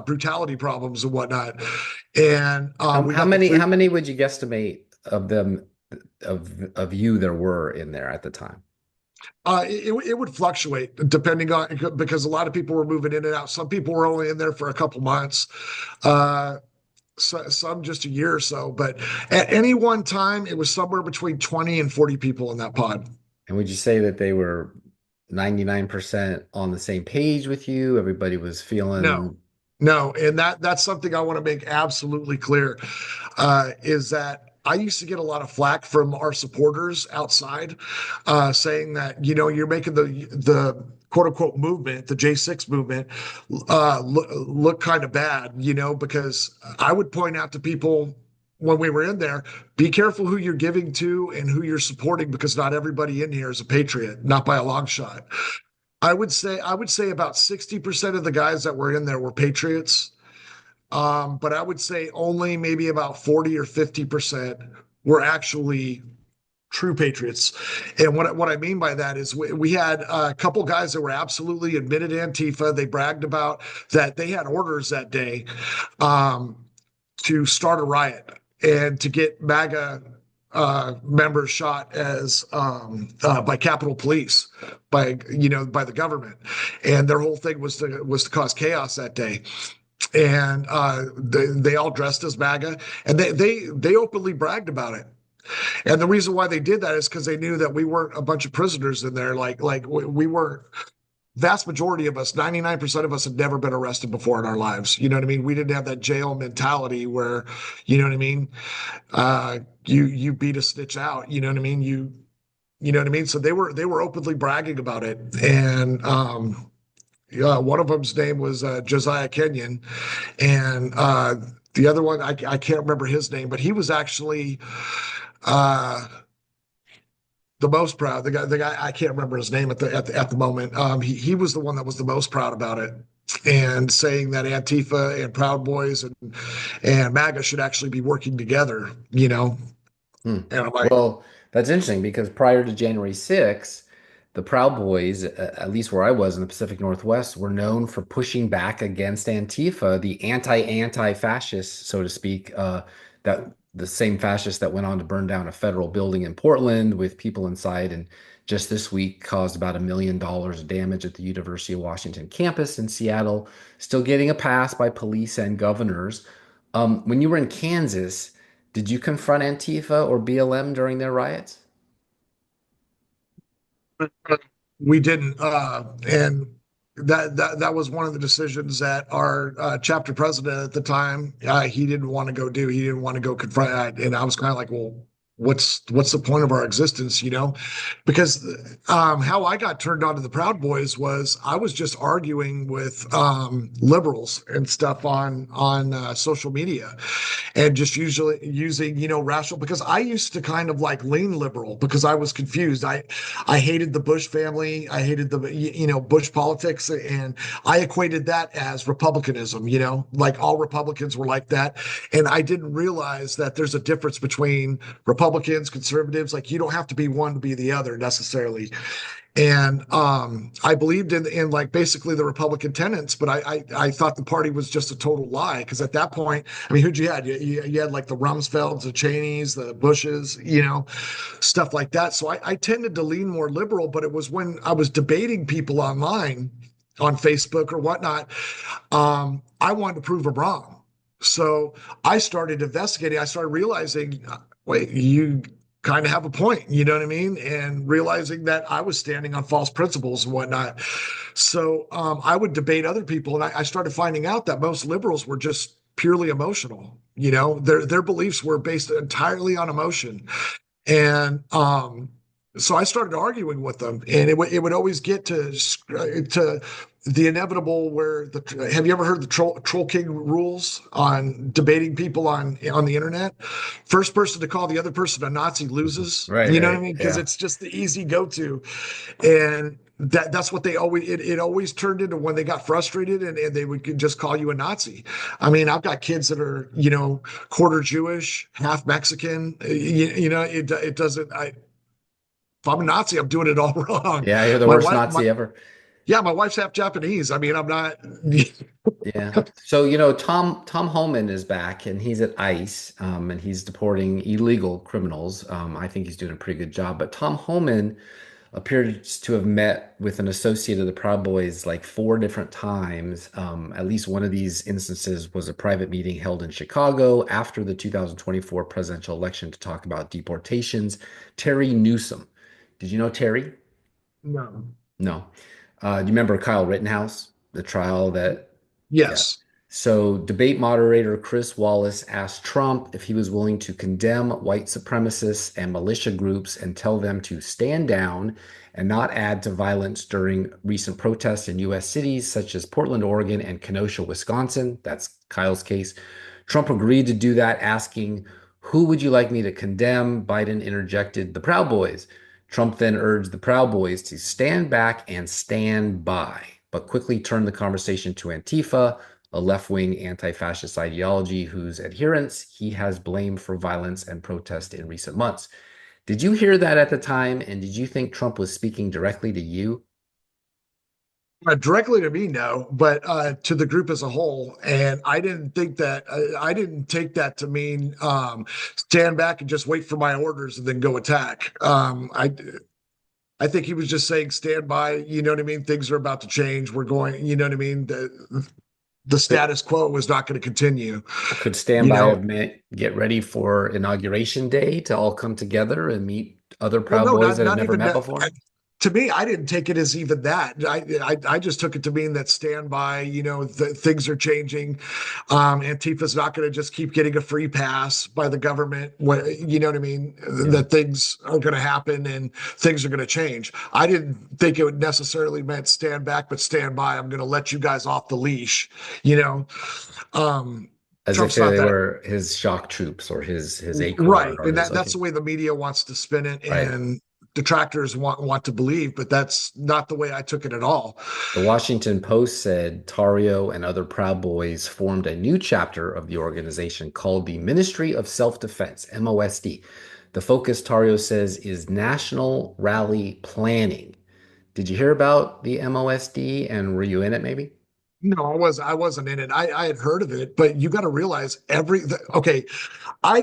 brutality problems and whatnot. And we How got the many food. how many would you guesstimate of them of you there were in there at the time? It would fluctuate depending on, because a lot of people were moving in and out. Some people were only in there for a couple months, some just a year or so. But at any one time, it was somewhere between 20 and 40 people in that pod. And would you say that they were 99% on the same page with you? Everybody was No, feeling, no, and that's something I want to make absolutely clear, is that I used to get a lot of flack from our supporters outside, saying that you're making the quote unquote movement, the J6 movement, look kind of bad, because I would point out to people when we were in there, be careful who you're giving to and who you're supporting, because not everybody in here is a patriot, not by a long shot. I would say about 60% of the guys that were in there were patriots. But I would say only maybe about 40 or 50% were actually true patriots. And what I mean by that is we had a couple guys that were absolutely admitted Antifa. They bragged about that they had orders that day to start a riot and to get MAGA members shot as by Capitol Police, by the government, and their whole thing was to cause chaos that day. And they all dressed as MAGA, and they openly bragged about it. And the reason why they did that is because they knew that we weren't a bunch of prisoners in there. Like we weren't. Vast majority of us, 99% of us, had never been arrested before in our lives. You know what I mean? We didn't have that jail mentality where, you know what I mean? You beat a snitch out. You know what I mean? You know what I mean? So they were openly bragging about it, and yeah, one of them's name was Josiah Kenyon, and the other one I can't remember his name, but he was actually the most proud. The guy I can't remember his name at the moment. He was the one that was the most proud about it, and saying that Antifa and Proud Boys and MAGA should actually be working together. hmm. And I'm like, Well, that's interesting because prior to January 6th, the Proud Boys, at least where I was in the Pacific Northwest, were known for pushing back against Antifa, the anti-fascists, so to speak, that the same fascists that went on to burn down a federal building in Portland with people inside, and just this week caused about $1 million of damage at the University of Washington campus in Seattle, still getting a pass by police and governors. When you were in Kansas, did you confront Antifa or BLM during their riots? we didn't, and that was one of the decisions that our chapter president at the time, he didn't want to go do. He didn't want to go confront, and I was kind of like, well, what's the point of our existence, because how I got turned on to the Proud Boys was I was just arguing with liberals and stuff on social media, and just usually using rational, because I used to kind of like lean liberal because I was confused. I hated the Bush family, I hated the Bush politics, and I equated that as republicanism, like all Republicans were like that. And I didn't realize that there's a difference between Republicans, conservatives. Like, you don't have to be one to be the other necessarily. And I believed in like basically the Republican tenets, but I thought the party was just a total lie, because at that point, I mean, who'd you had? You had like the Rumsfelds, the Cheneys, the Bushes, stuff like that. So I tended to lean more liberal, but it was when I was debating people online on Facebook or whatnot, I wanted to prove them wrong. So I started investigating. I started realizing, wait, you kind of have a point, you know what I mean? And realizing that I was standing on false principles and whatnot. So I would debate other people, and I started finding out that most liberals were just purely emotional. Their beliefs were based entirely on emotion. And so I started arguing with them, and it would always get to the inevitable where have you ever heard the troll king rules on debating people on the internet? First person to call the other person a Nazi loses. Right, You know what I right. mean? Because Yeah. it's just the easy go-to. And that's what they always it always turned into when they got frustrated, and they would just call you a Nazi. I mean, I've got kids that are, quarter Jewish, half Mexican. It doesn't. If I'm a Nazi, I'm doing it all wrong. Yeah, you're the My worst wife, Nazi ever. yeah, my wife's half Japanese. I mean, I'm not. Yeah. So, Tom Homan is back, and he's at ICE, and he's deporting illegal criminals. I think he's doing a pretty good job. But Tom Homan appears to have met with an associate of the Proud Boys like 4 different times. At least one of these instances was a private meeting held in Chicago after the 2024 presidential election to talk about deportations. Terry Newsom. Did you know Terry? No. No. Do you remember Kyle Rittenhouse, the trial that, yeah. Yes. So debate moderator Chris Wallace asked Trump if he was willing to condemn white supremacists and militia groups and tell them to stand down and not add to violence during recent protests in U.S. cities such as Portland, Oregon, and Kenosha, Wisconsin. That's Kyle's case. Trump agreed to do that, asking, "Who would you like me to condemn?" Biden interjected, "The Proud Boys." Trump then urged the Proud Boys to stand back and stand by, but quickly turned the conversation to Antifa, a left-wing anti-fascist ideology whose adherents he has blamed for violence and protest in recent months. Did you hear that at the time, and did you think Trump was speaking directly to you? Directly to me, no, but to the group as a whole. And I didn't think that, I didn't take that to mean stand back and just wait for my orders and then go attack. I think he was just saying stand by, you know what I mean? Things are about to change. We're going, you know what I mean? The status quo was not going to continue. Could You standby know, have meant get ready for Inauguration Day to all come together and meet other well, Proud no, Boys not that have not never even met that. before? To me, I didn't take it as even that. I just took it to mean that standby, things are changing. Antifa's not going to just keep getting a free pass by the government. You know what I mean? Yeah. That things are going to happen and things are going to change. I didn't think it would necessarily meant stand back, but stand by. I'm going to let you guys off the leash. You know, As if Trump's not they that. were his shock troops or his acorn Right. or And his, that's okay, the way the media wants to spin it, right. and detractors want to believe, but that's not the way I took it at all. The Washington Post said Tario and other Proud Boys formed a new chapter of the organization called the Ministry of Self-Defense, MOSD. The focus, Tario says, is national rally planning. Did you hear about the MOSD, and were you in it maybe? No, I wasn't in it. I had heard of it, but you got to realize okay, I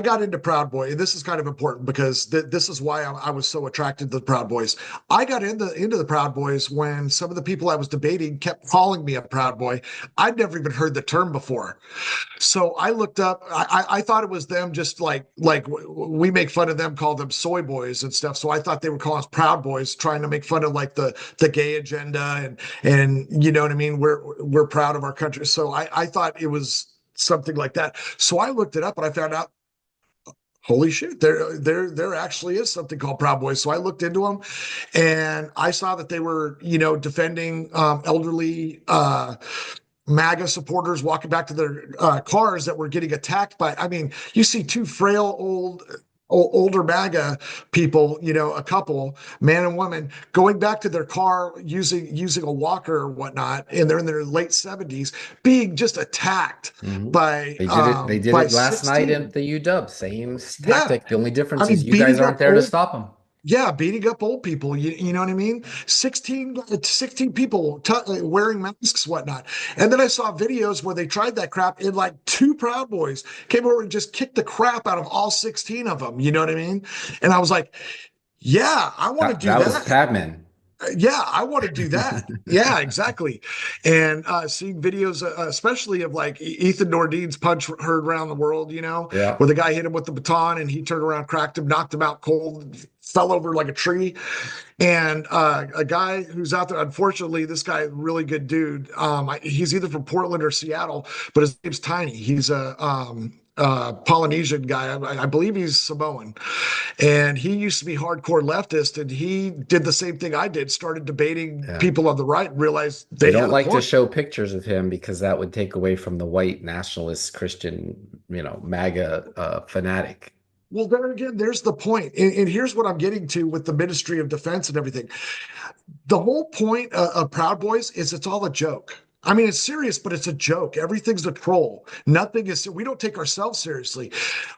got into Proud Boy, and this is kind of important because this is why I was so attracted to the Proud Boys. I got into the Proud Boys when some of the people I was debating kept calling me a Proud Boy. I'd never even heard the term before. So I looked up. I thought it was them, just like we make fun of them, call them soy boys and stuff. So I thought they were calling us Proud Boys, trying to make fun of like the gay agenda, and you know what I mean. We're proud of our country. So I thought it was something like that. So I looked it up, and I found out, holy shit, there actually is something called Proud Boys. So I looked into them, and I saw that they were, defending elderly MAGA supporters walking back to their cars that were getting attacked by. I mean, you see two frail older MAGA people, a couple, man and woman, going back to their car using a walker or whatnot, and they're in their late 70s, being just attacked Mhm. by They did by it last night 16. at the UW. Same Yeah, tactic. The only I difference is mean, you guys beating aren't up there to old. stop them. Yeah, beating up old people. You know what I mean? 16 people wearing masks, whatnot. And then I saw videos where they tried that crap, and like two Proud Boys came over and just kicked the crap out of all 16 of them. You know what I mean? And I was like, yeah, I want to do That was that. Padman. Yeah, I want to do that. Yeah, exactly. And seeing videos, especially of like Ethan Nordean's punch heard around the world, Yeah. where the guy hit him with the baton and he turned around, cracked him, knocked him out cold, fell over like a tree. And a guy who's out there, unfortunately, this guy, really good dude. He's either from Portland or Seattle, but his name's Tiny. He's a Polynesian guy. I believe he's Samoan, and he used to be hardcore leftist, and he did the same thing I did, started debating Yeah. people on the right, and realized They they don't had a like to point. show pictures of him because that would take away from the white nationalist Christian, MAGA fanatic. Well, there again, there's the point. And here's what I'm getting to with the Ministry of Defense and everything. The whole point of Proud Boys is it's all a joke. I mean, it's serious, but it's a joke. Everything's a troll. Nothing is. We don't take ourselves seriously.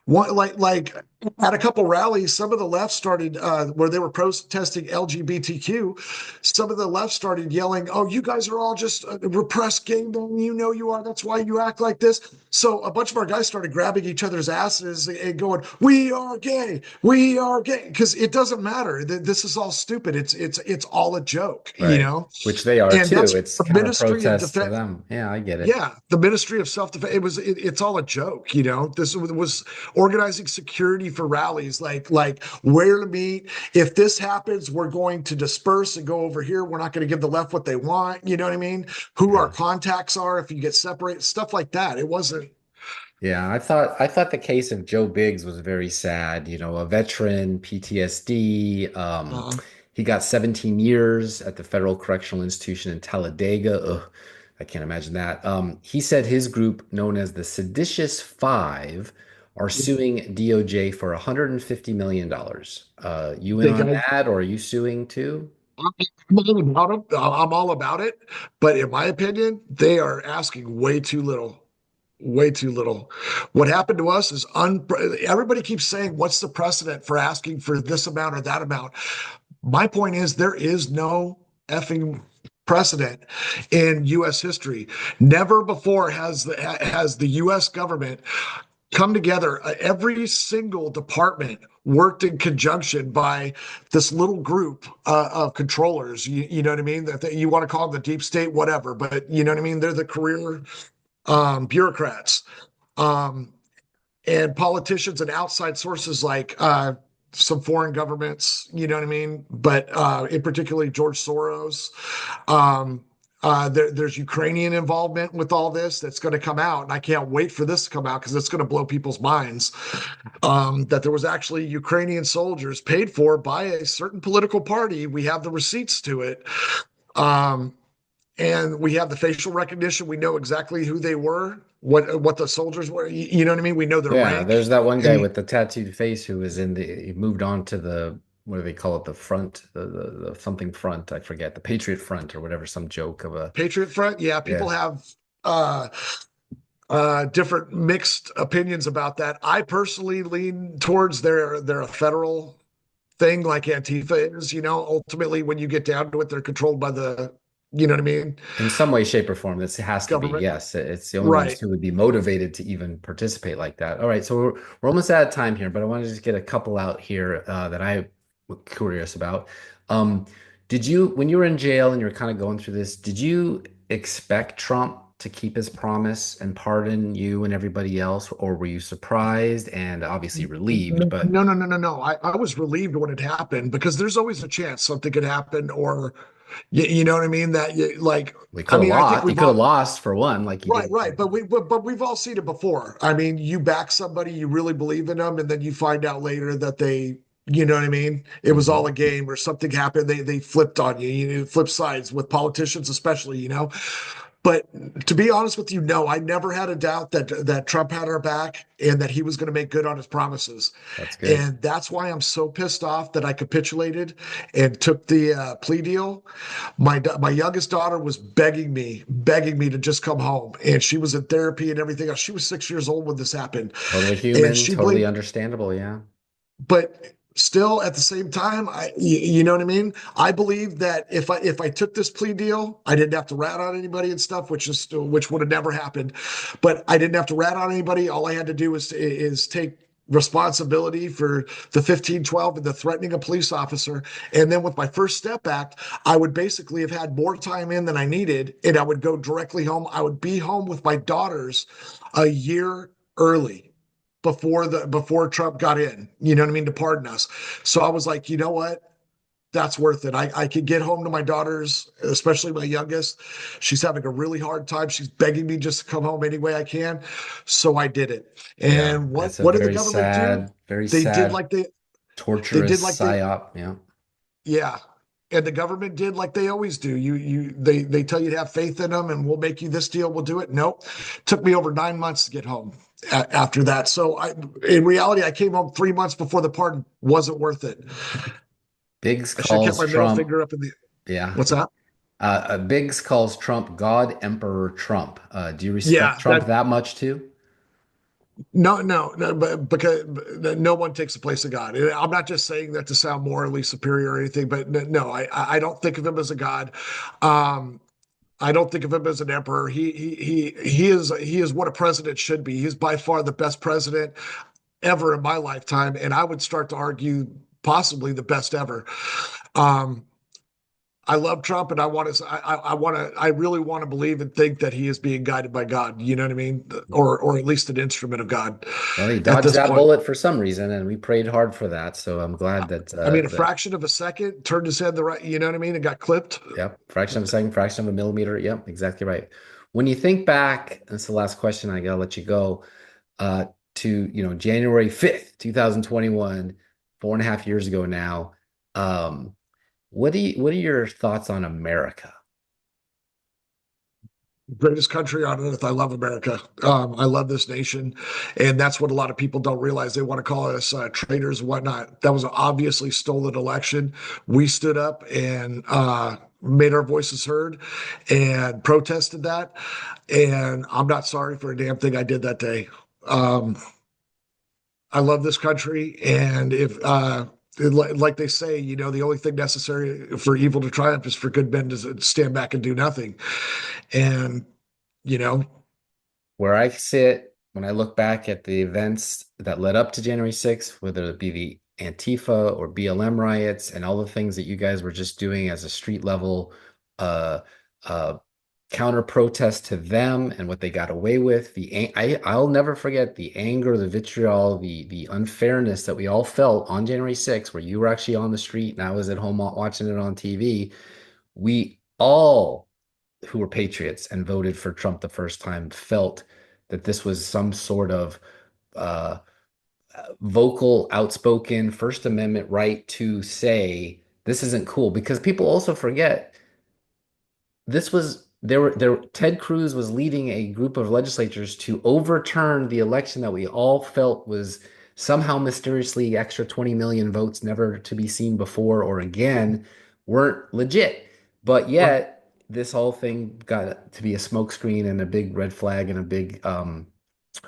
Like at a couple rallies, some of the left started where they were protesting LGBTQ. Some of the left started yelling, "Oh, you guys are all just repressed gay men. You know you are. That's why you act like this." So a bunch of our guys started grabbing each other's asses and going, "We are gay. We are gay," because it doesn't matter. This is all stupid. It's all a joke, Right. Which they are And too. that's It's the kind of a Ministry of protest to Defense. them. Yeah, I get it. Yeah, the Ministry of Self-Defense. It's all a joke. This was organizing security for rallies, like where to meet. If this happens, we're going to disperse and go over here. We're not going to give the left what they want. You know what I mean? Who our Yeah. contacts are if you get separated, stuff like that. It wasn't. Yeah, I thought the case of Joe Biggs was very sad, a veteran, PTSD. Uh, He got 17 years at the Federal Correctional Institution in Talladega. Ugh, I can't imagine that. He said his group, known as the Seditious Five, are suing DOJ for $150 million. You in they on got. that, or are you suing too? I'm all about it. I'm all about it. But in my opinion, they are asking way too little. Way too little. What happened to us is everybody keeps saying, what's the precedent for asking for this amount or that amount? My point is, there is no effing precedent in U.S. history. Never before has the U.S. government come together. Every single department worked in conjunction by this little group of controllers. You know what I mean? That you want to call them the deep state, whatever, but you know what I mean? They're the career bureaucrats, um, and politicians and outside sources like some foreign governments, you know what I mean? But in particularly George Soros. There's Ukrainian involvement with all this that's going to come out, and I can't wait for this to come out because it's going to blow people's minds. That there was actually Ukrainian soldiers paid for by a certain political party. We have the receipts to it. Um, and we have the facial recognition. We know exactly who they were, what the soldiers were. You know what I mean? We know their Yeah, rank. there's that one guy And with the tattooed face who was he moved on to the, what do they call it? The front, the something front, I forget, the Patriot Front or whatever, some joke of a, Patriot Front, yeah, people yeah. have uh, different mixed opinions about that. I personally lean towards they're a federal thing like Antifa is. Ultimately, when you get down to it, they're controlled by you know what I mean, In some way, shape, or form, this has to be, government. yes. It's the only ones Right. who would be motivated to even participate like that. All right, so we're almost out of time here, but I want to just get a couple out here that I'm curious about. Um, when you were in jail and you were kind of going through this, did you expect Trump to keep his promise and pardon you and everybody else, or were you surprised and obviously relieved? No, But no, no, no, no. I was relieved when it happened because there's always a chance something could happen, or You know what I mean? That you like, We I could have mean, I think lost. You we've could have all, lost for one, like you right, did. right. But we've all seen it before. I mean, you back somebody, you really believe in them, and then you find out later that they, you know what I mean? It was all Mhm. a game or something happened. They flipped on you. You know, flip sides with politicians, especially, you know. But to be honest with you, no, I never had a doubt that Trump had our back and that he was going to make good on his promises. That's good. And that's why I'm so pissed off that I capitulated and took the plea deal. My youngest daughter was begging me to just come home, and she was in therapy and everything else. She was 6 years old when this happened, Totally and human, she totally believed. understandable. Yeah. But still, at the same time, you know what I mean. I believe that if I took this plea deal, I didn't have to rat on anybody and stuff, which would have never happened. But I didn't have to rat on anybody. All I had to do is take responsibility for the 1512 and the threatening a police officer. And then with my First Step Act, I would basically have had more time in than I needed, and I would go directly home. I would be home with my daughters a year early before Trump got in, you know what I mean, to pardon us. So I was like, you know what? That's worth it. I could get home to my daughters, especially my youngest. She's having a really hard time. She's begging me just to come home any way I can. So I did it. Yeah. And what It's a what did the government do? very They did sad, like they torturous did like they psyop. Yeah. yeah. And the government did like they always do. They tell you to have faith in them and we'll make you this deal, we'll do it. Nope. Took me over 9 months to get home after that. So in reality, I came home 3 months before the pardon. Wasn't worth it. Biggs I should have kept calls my middle Trump. finger up in the. Yeah. What's that? Biggs calls Trump God Emperor Trump. Do you respect Yeah, Trump that much too? no, but because no one takes the place of God. And I'm not just saying that to sound morally superior or anything, but no, I don't think of him as a God. Um, I don't think of him as an emperor. He is what a president should be. He's by far the best president ever in my lifetime, and I would start to argue possibly the best ever. Um, I love Trump, and I really want to believe and think that he is being guided by God. You know what I mean, or at least an instrument of God Well, he at dodged this that point. bullet for some reason, and we prayed hard for that. So I'm glad I mean, a that fraction of a second turned his head the right. You know what I mean? It got clipped. yep, fraction of a second, fraction of a millimeter. Yep, exactly right. When you think back, that's the last question. I gotta let you go. Uh, to January 5th, 2021, 4.5 years ago now. Um, what are your thoughts on America? Greatest country on earth. I love America. I love this nation, and that's what a lot of people don't realize. They want to call us traitors and whatnot. That was an obviously stolen election. We stood up and made our voices heard and protested that. And I'm not sorry for a damn thing I did that day. Um, I love this country, and if like they say, you know, the only thing necessary for evil to triumph is for good men to stand back and do nothing. And you know, Where I sit, when I look back at the events that led up to January 6th, whether it be the Antifa or BLM riots and all the things that you guys were just doing as a street level uh, uh, counter protest to them and what they got away with, I'll never forget the anger, the vitriol, the unfairness that we all felt on January 6th, where you were actually on the street and I was at home watching it on TV. We all who were patriots and voted for Trump the first time felt that this was some sort of uh, vocal, outspoken First Amendment right to say this isn't cool. Because people also forget this was there. Ted Cruz was leading a group of legislators to overturn the election that we all felt was somehow mysteriously extra 20 million votes never to be seen before or again weren't legit. But right. yet this whole thing got to be a smokescreen and a big red flag and a big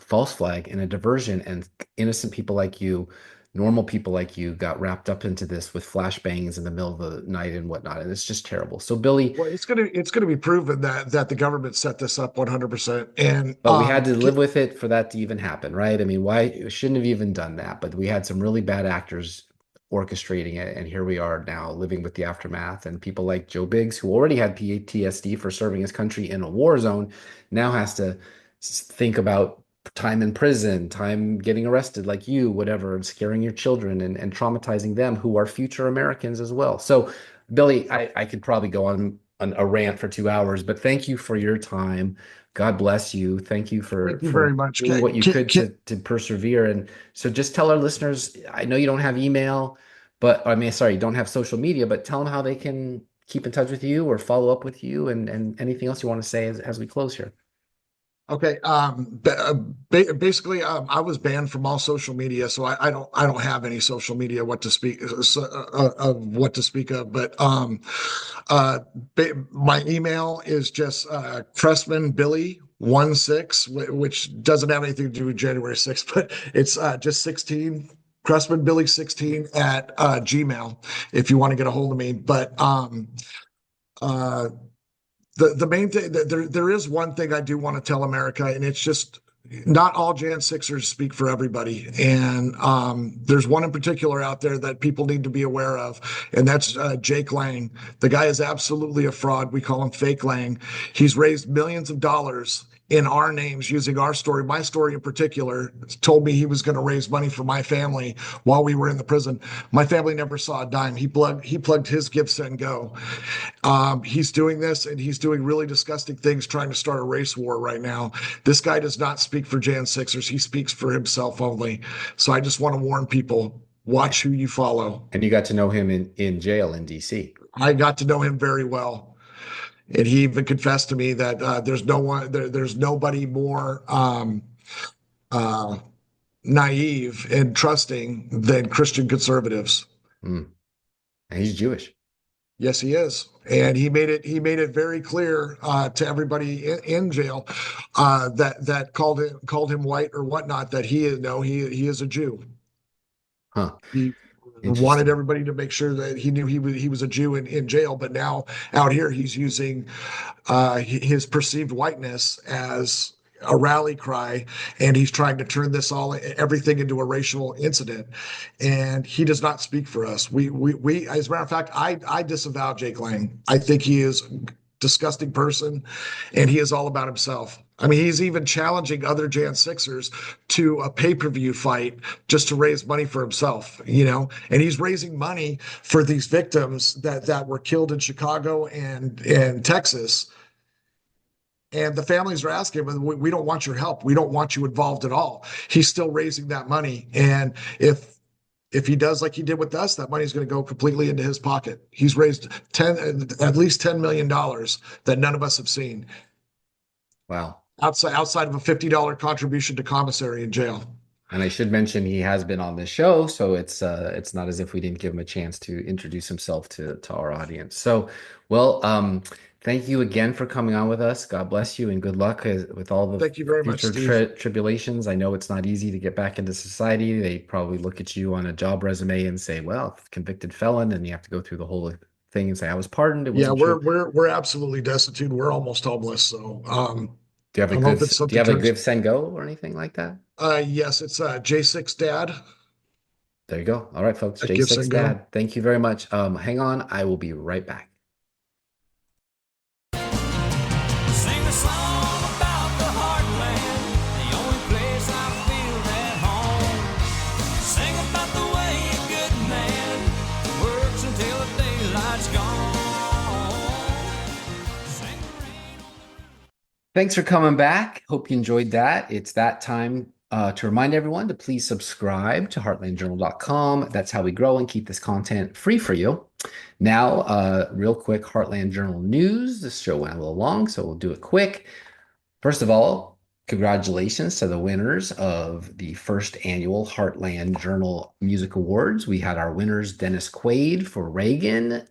false flag and a diversion, and innocent people like you, normal people like you, got wrapped up into this with flashbangs in the middle of the night and whatnot, and it's just terrible. So Billy, Well, it's gonna be proven that the government set this up 100%. And but we had to live with it for that to even happen, right? I mean, why shouldn't have even done that? But we had some really bad actors orchestrating it, and here we are now living with the aftermath. And people like Joe Biggs, who already had PTSD for serving his country in a war zone, now has to think about time in prison, time getting arrested like you, whatever, and scaring your children and traumatizing them who are future Americans as well. So Billy, I could probably go on a rant for 2 hours, but thank you for your time. God bless you. Thank you Thank you for very much. doing what you could to persevere. And so just tell our listeners, I know you don't have email, but I mean, sorry, you don't have social media, but tell them how they can keep in touch with you or follow up with you and anything else you want to say as we close here. Okay. Basically, I was banned from all social media, so I don't have any social media what to speak of what to speak of. But my email is just Crestman Billy 16, which doesn't have anything to do with January 6th, but it's just 16. Crestman Billy 16 at Gmail if you want to get a hold of me. But uh, the main thing that there is one thing I do want to tell America, and it's just not all Jan Sixers speak for everybody. And there's one in particular out there that people need to be aware of, and that's Jake Lang. The guy is absolutely a fraud. We call him Fake Lang. He's raised millions of dollars in our names using our story. My story in particular told me he was going to raise money for my family while we were in the prison. My family never saw a dime. He plugged his Give, Send, Go. He's doing this, and he's doing really disgusting things, trying to start a race war right now. This guy does not speak for Jan Sixers. He speaks for himself only. So I just want to warn people, watch who you follow. And you got to know him in jail in DC. I got to know him very well. And he even confessed to me that there's nobody more naive and trusting than Christian conservatives. Mm. And he's Jewish. Yes, he is, and he made it very clear to everybody in jail that called him white or whatnot that he is a Jew. Huh. He wanted everybody to make sure that he knew he was a Jew in jail, but now out here he's using his perceived whiteness as a rally cry, and he's trying to turn everything into a racial incident. And he does not speak for us. We as a matter of fact, I disavow Jake Lang. I think he is a disgusting person, and he is all about himself. I mean, he's even challenging other Jan Sixers to a pay-per-view fight just to raise money for himself, and he's raising money for these victims that were killed in Chicago and Texas. And the families are asking him, we don't want your help. We don't want you involved at all. He's still raising that money. And if he does like he did with us, that money is going to go completely into his pocket. He's raised at least $10 million that none of us have seen. Wow. Outside of a $50 contribution to commissary in jail. And I should mention he has been on this show, so it's not as if we didn't give him a chance to introduce himself to our audience. So, well, thank you again for coming on with us. God bless you and good luck with all the Thank you very much, tribulations. I know it's not easy to get back into society. They probably look at you on a job resume and say, well, convicted felon, and you have to go through the whole thing and say, I was pardoned. We're absolutely destitute. We're almost homeless. So do you have a Give, Send, Go or anything like that? Yes, it's J6 Dad. There you go. All right, folks. J6 Dad. Thank you very much. Hang on. I will be right back. Thanks for coming back. Hope you enjoyed that. It's that time to remind everyone to please subscribe to heartlandjournal.com. That's how we grow and keep this content free for you. Now, real quick, Heartland Journal news. This show went a little long, so we'll do it quick. First of all, congratulations to the winners of the first annual Heartland Journal Music Awards. We had our winners, Dennis Quaid for Reagan,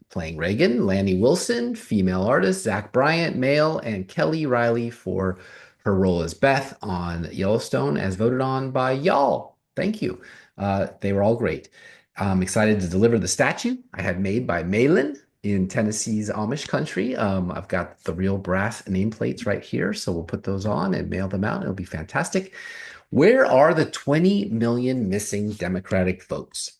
playing Reagan, Lanny Wilson, female artist, Zach Bryant, male, and Kelly Riley for her role as Beth on Yellowstone, as voted on by y'all. Thank you. They were all great. I'm excited to deliver the statue I had made by Malin in Tennessee's Amish country. I've got the real brass nameplates right here, so we'll put those on and mail them out. It'll be fantastic. Where are the 20 million missing Democratic votes?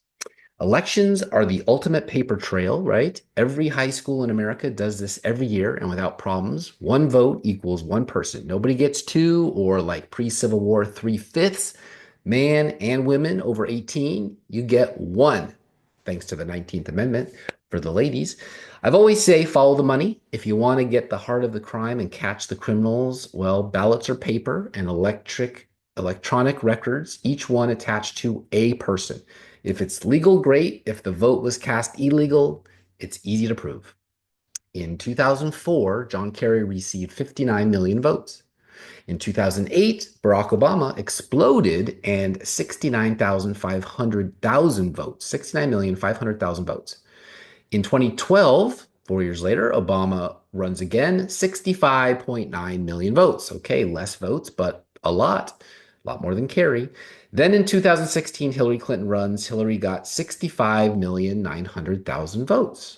Elections are the ultimate paper trail, right? Every high school in America does this every year and without problems. One vote equals one person. Nobody gets two, or like pre-Civil War, 3/5. Man and women over 18, you get one, thanks to the 19th Amendment. For the ladies, I've always say follow the money. If you want to get the heart of the crime and catch the criminals, well, ballots are paper and electronic records, each one attached to a person. If it's legal, great. If the vote was cast illegal, it's easy to prove. In 2004, John Kerry received 59 million votes. In 2008, Barack Obama exploded and 69,500,000 votes, 69,500,000 votes. In 2012, 4 years later, Obama runs again, 65.9 million votes. Okay, less votes, but a lot more than Kerry. Then in 2016, Hillary Clinton runs. Hillary got 65,900,000 votes.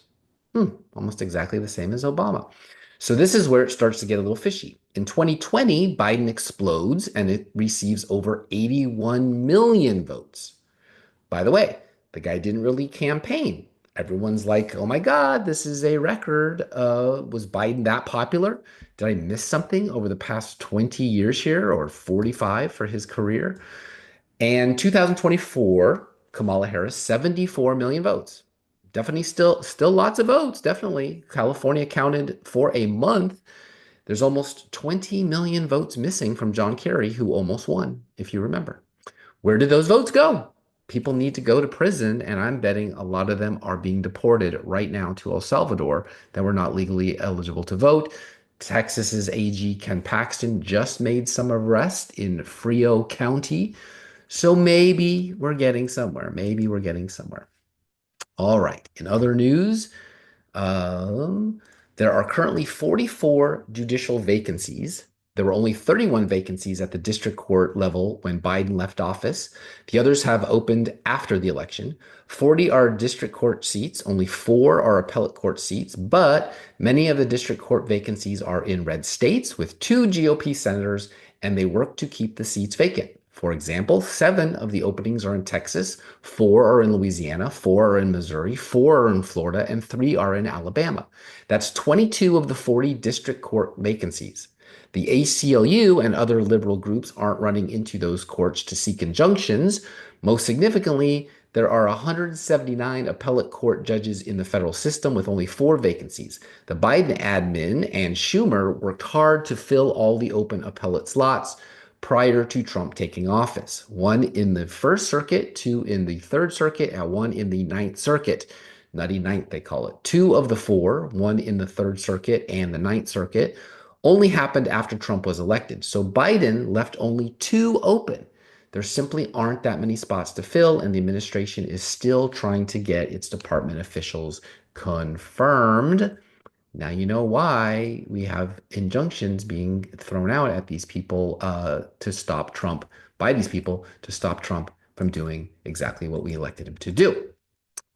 Almost exactly the same as Obama. So this is where it starts to get a little fishy. In 2020, Biden explodes and it receives over 81 million votes. By the way, the guy didn't really campaign. Everyone's like, oh my God, this is a record. Was Biden that popular? Did I miss something over the past 20 years here, or 45 for his career? And 2024, Kamala Harris, 74 million votes. Definitely still lots of votes, definitely. California counted for a month. There's almost 20 million votes missing from John Kerry, who almost won, if you remember. Where did those votes go? People need to go to prison, and I'm betting a lot of them are being deported right now to El Salvador that were not legally eligible to vote. Texas's AG Ken Paxton just made some arrest in Frio County. So maybe we're getting somewhere. All right. In other news, there are currently 44 judicial vacancies. There were only 31 vacancies at the district court level when Biden left office. The others have opened after the election. 40 are district court seats. Only 4 are appellate court seats. But many of the district court vacancies are in red states with 2 GOP senators, and they work to keep the seats vacant. For example, 7 of the openings are in Texas, 4 are in Louisiana, 4 are in Missouri, 4 are in Florida, and 3 are in Alabama. That's 22 of the 40 district court vacancies. The ACLU and other liberal groups aren't running into those courts to seek injunctions. Most significantly, there are 179 appellate court judges in the federal system with only 4 vacancies. The Biden admin and Schumer worked hard to fill all the open appellate slots prior to Trump taking office. 1 in the First Circuit, 2 in the Third Circuit, and 1 in the Ninth Circuit. Nutty Ninth, they call it. 2 of the 4, 1 in the Third Circuit and the Ninth Circuit, only happened after Trump was elected. So Biden left only 2 open. There simply aren't that many spots to fill, and the administration is still trying to get its department officials confirmed. Now you know why we have injunctions being thrown out at these people to stop Trump, by these people to stop Trump from doing exactly what we elected him to do.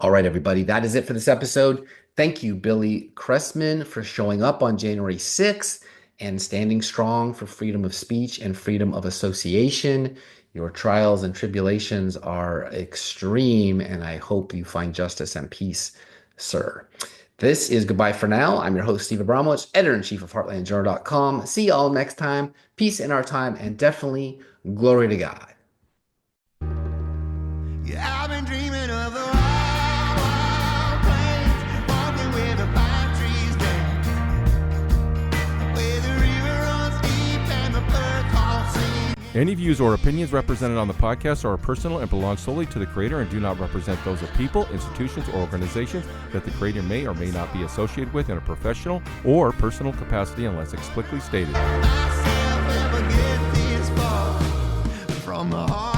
All right, everybody, that is it for this episode. Thank you, Billy Chrestman, for showing up on January 6th and standing strong for freedom of speech and freedom of association. Your trials and tribulations are extreme, and I hope you find justice and peace, sir. This is goodbye for now. I'm your host, Steve Abramowitz, editor-in-chief of HeartlandJournal.com. See y'all next time. Peace in our time, and definitely glory to God. Yeah, I've been dreaming of the wild, wild plains, walking where the pine trees dance, where the river runs deep and the bird calls sing. Any views or opinions represented on the podcast are personal and belong solely to the creator and do not represent those of people, institutions, or organizations that the creator may or may not be associated with in a professional or personal capacity unless explicitly stated. Myself ever get this far from the heart.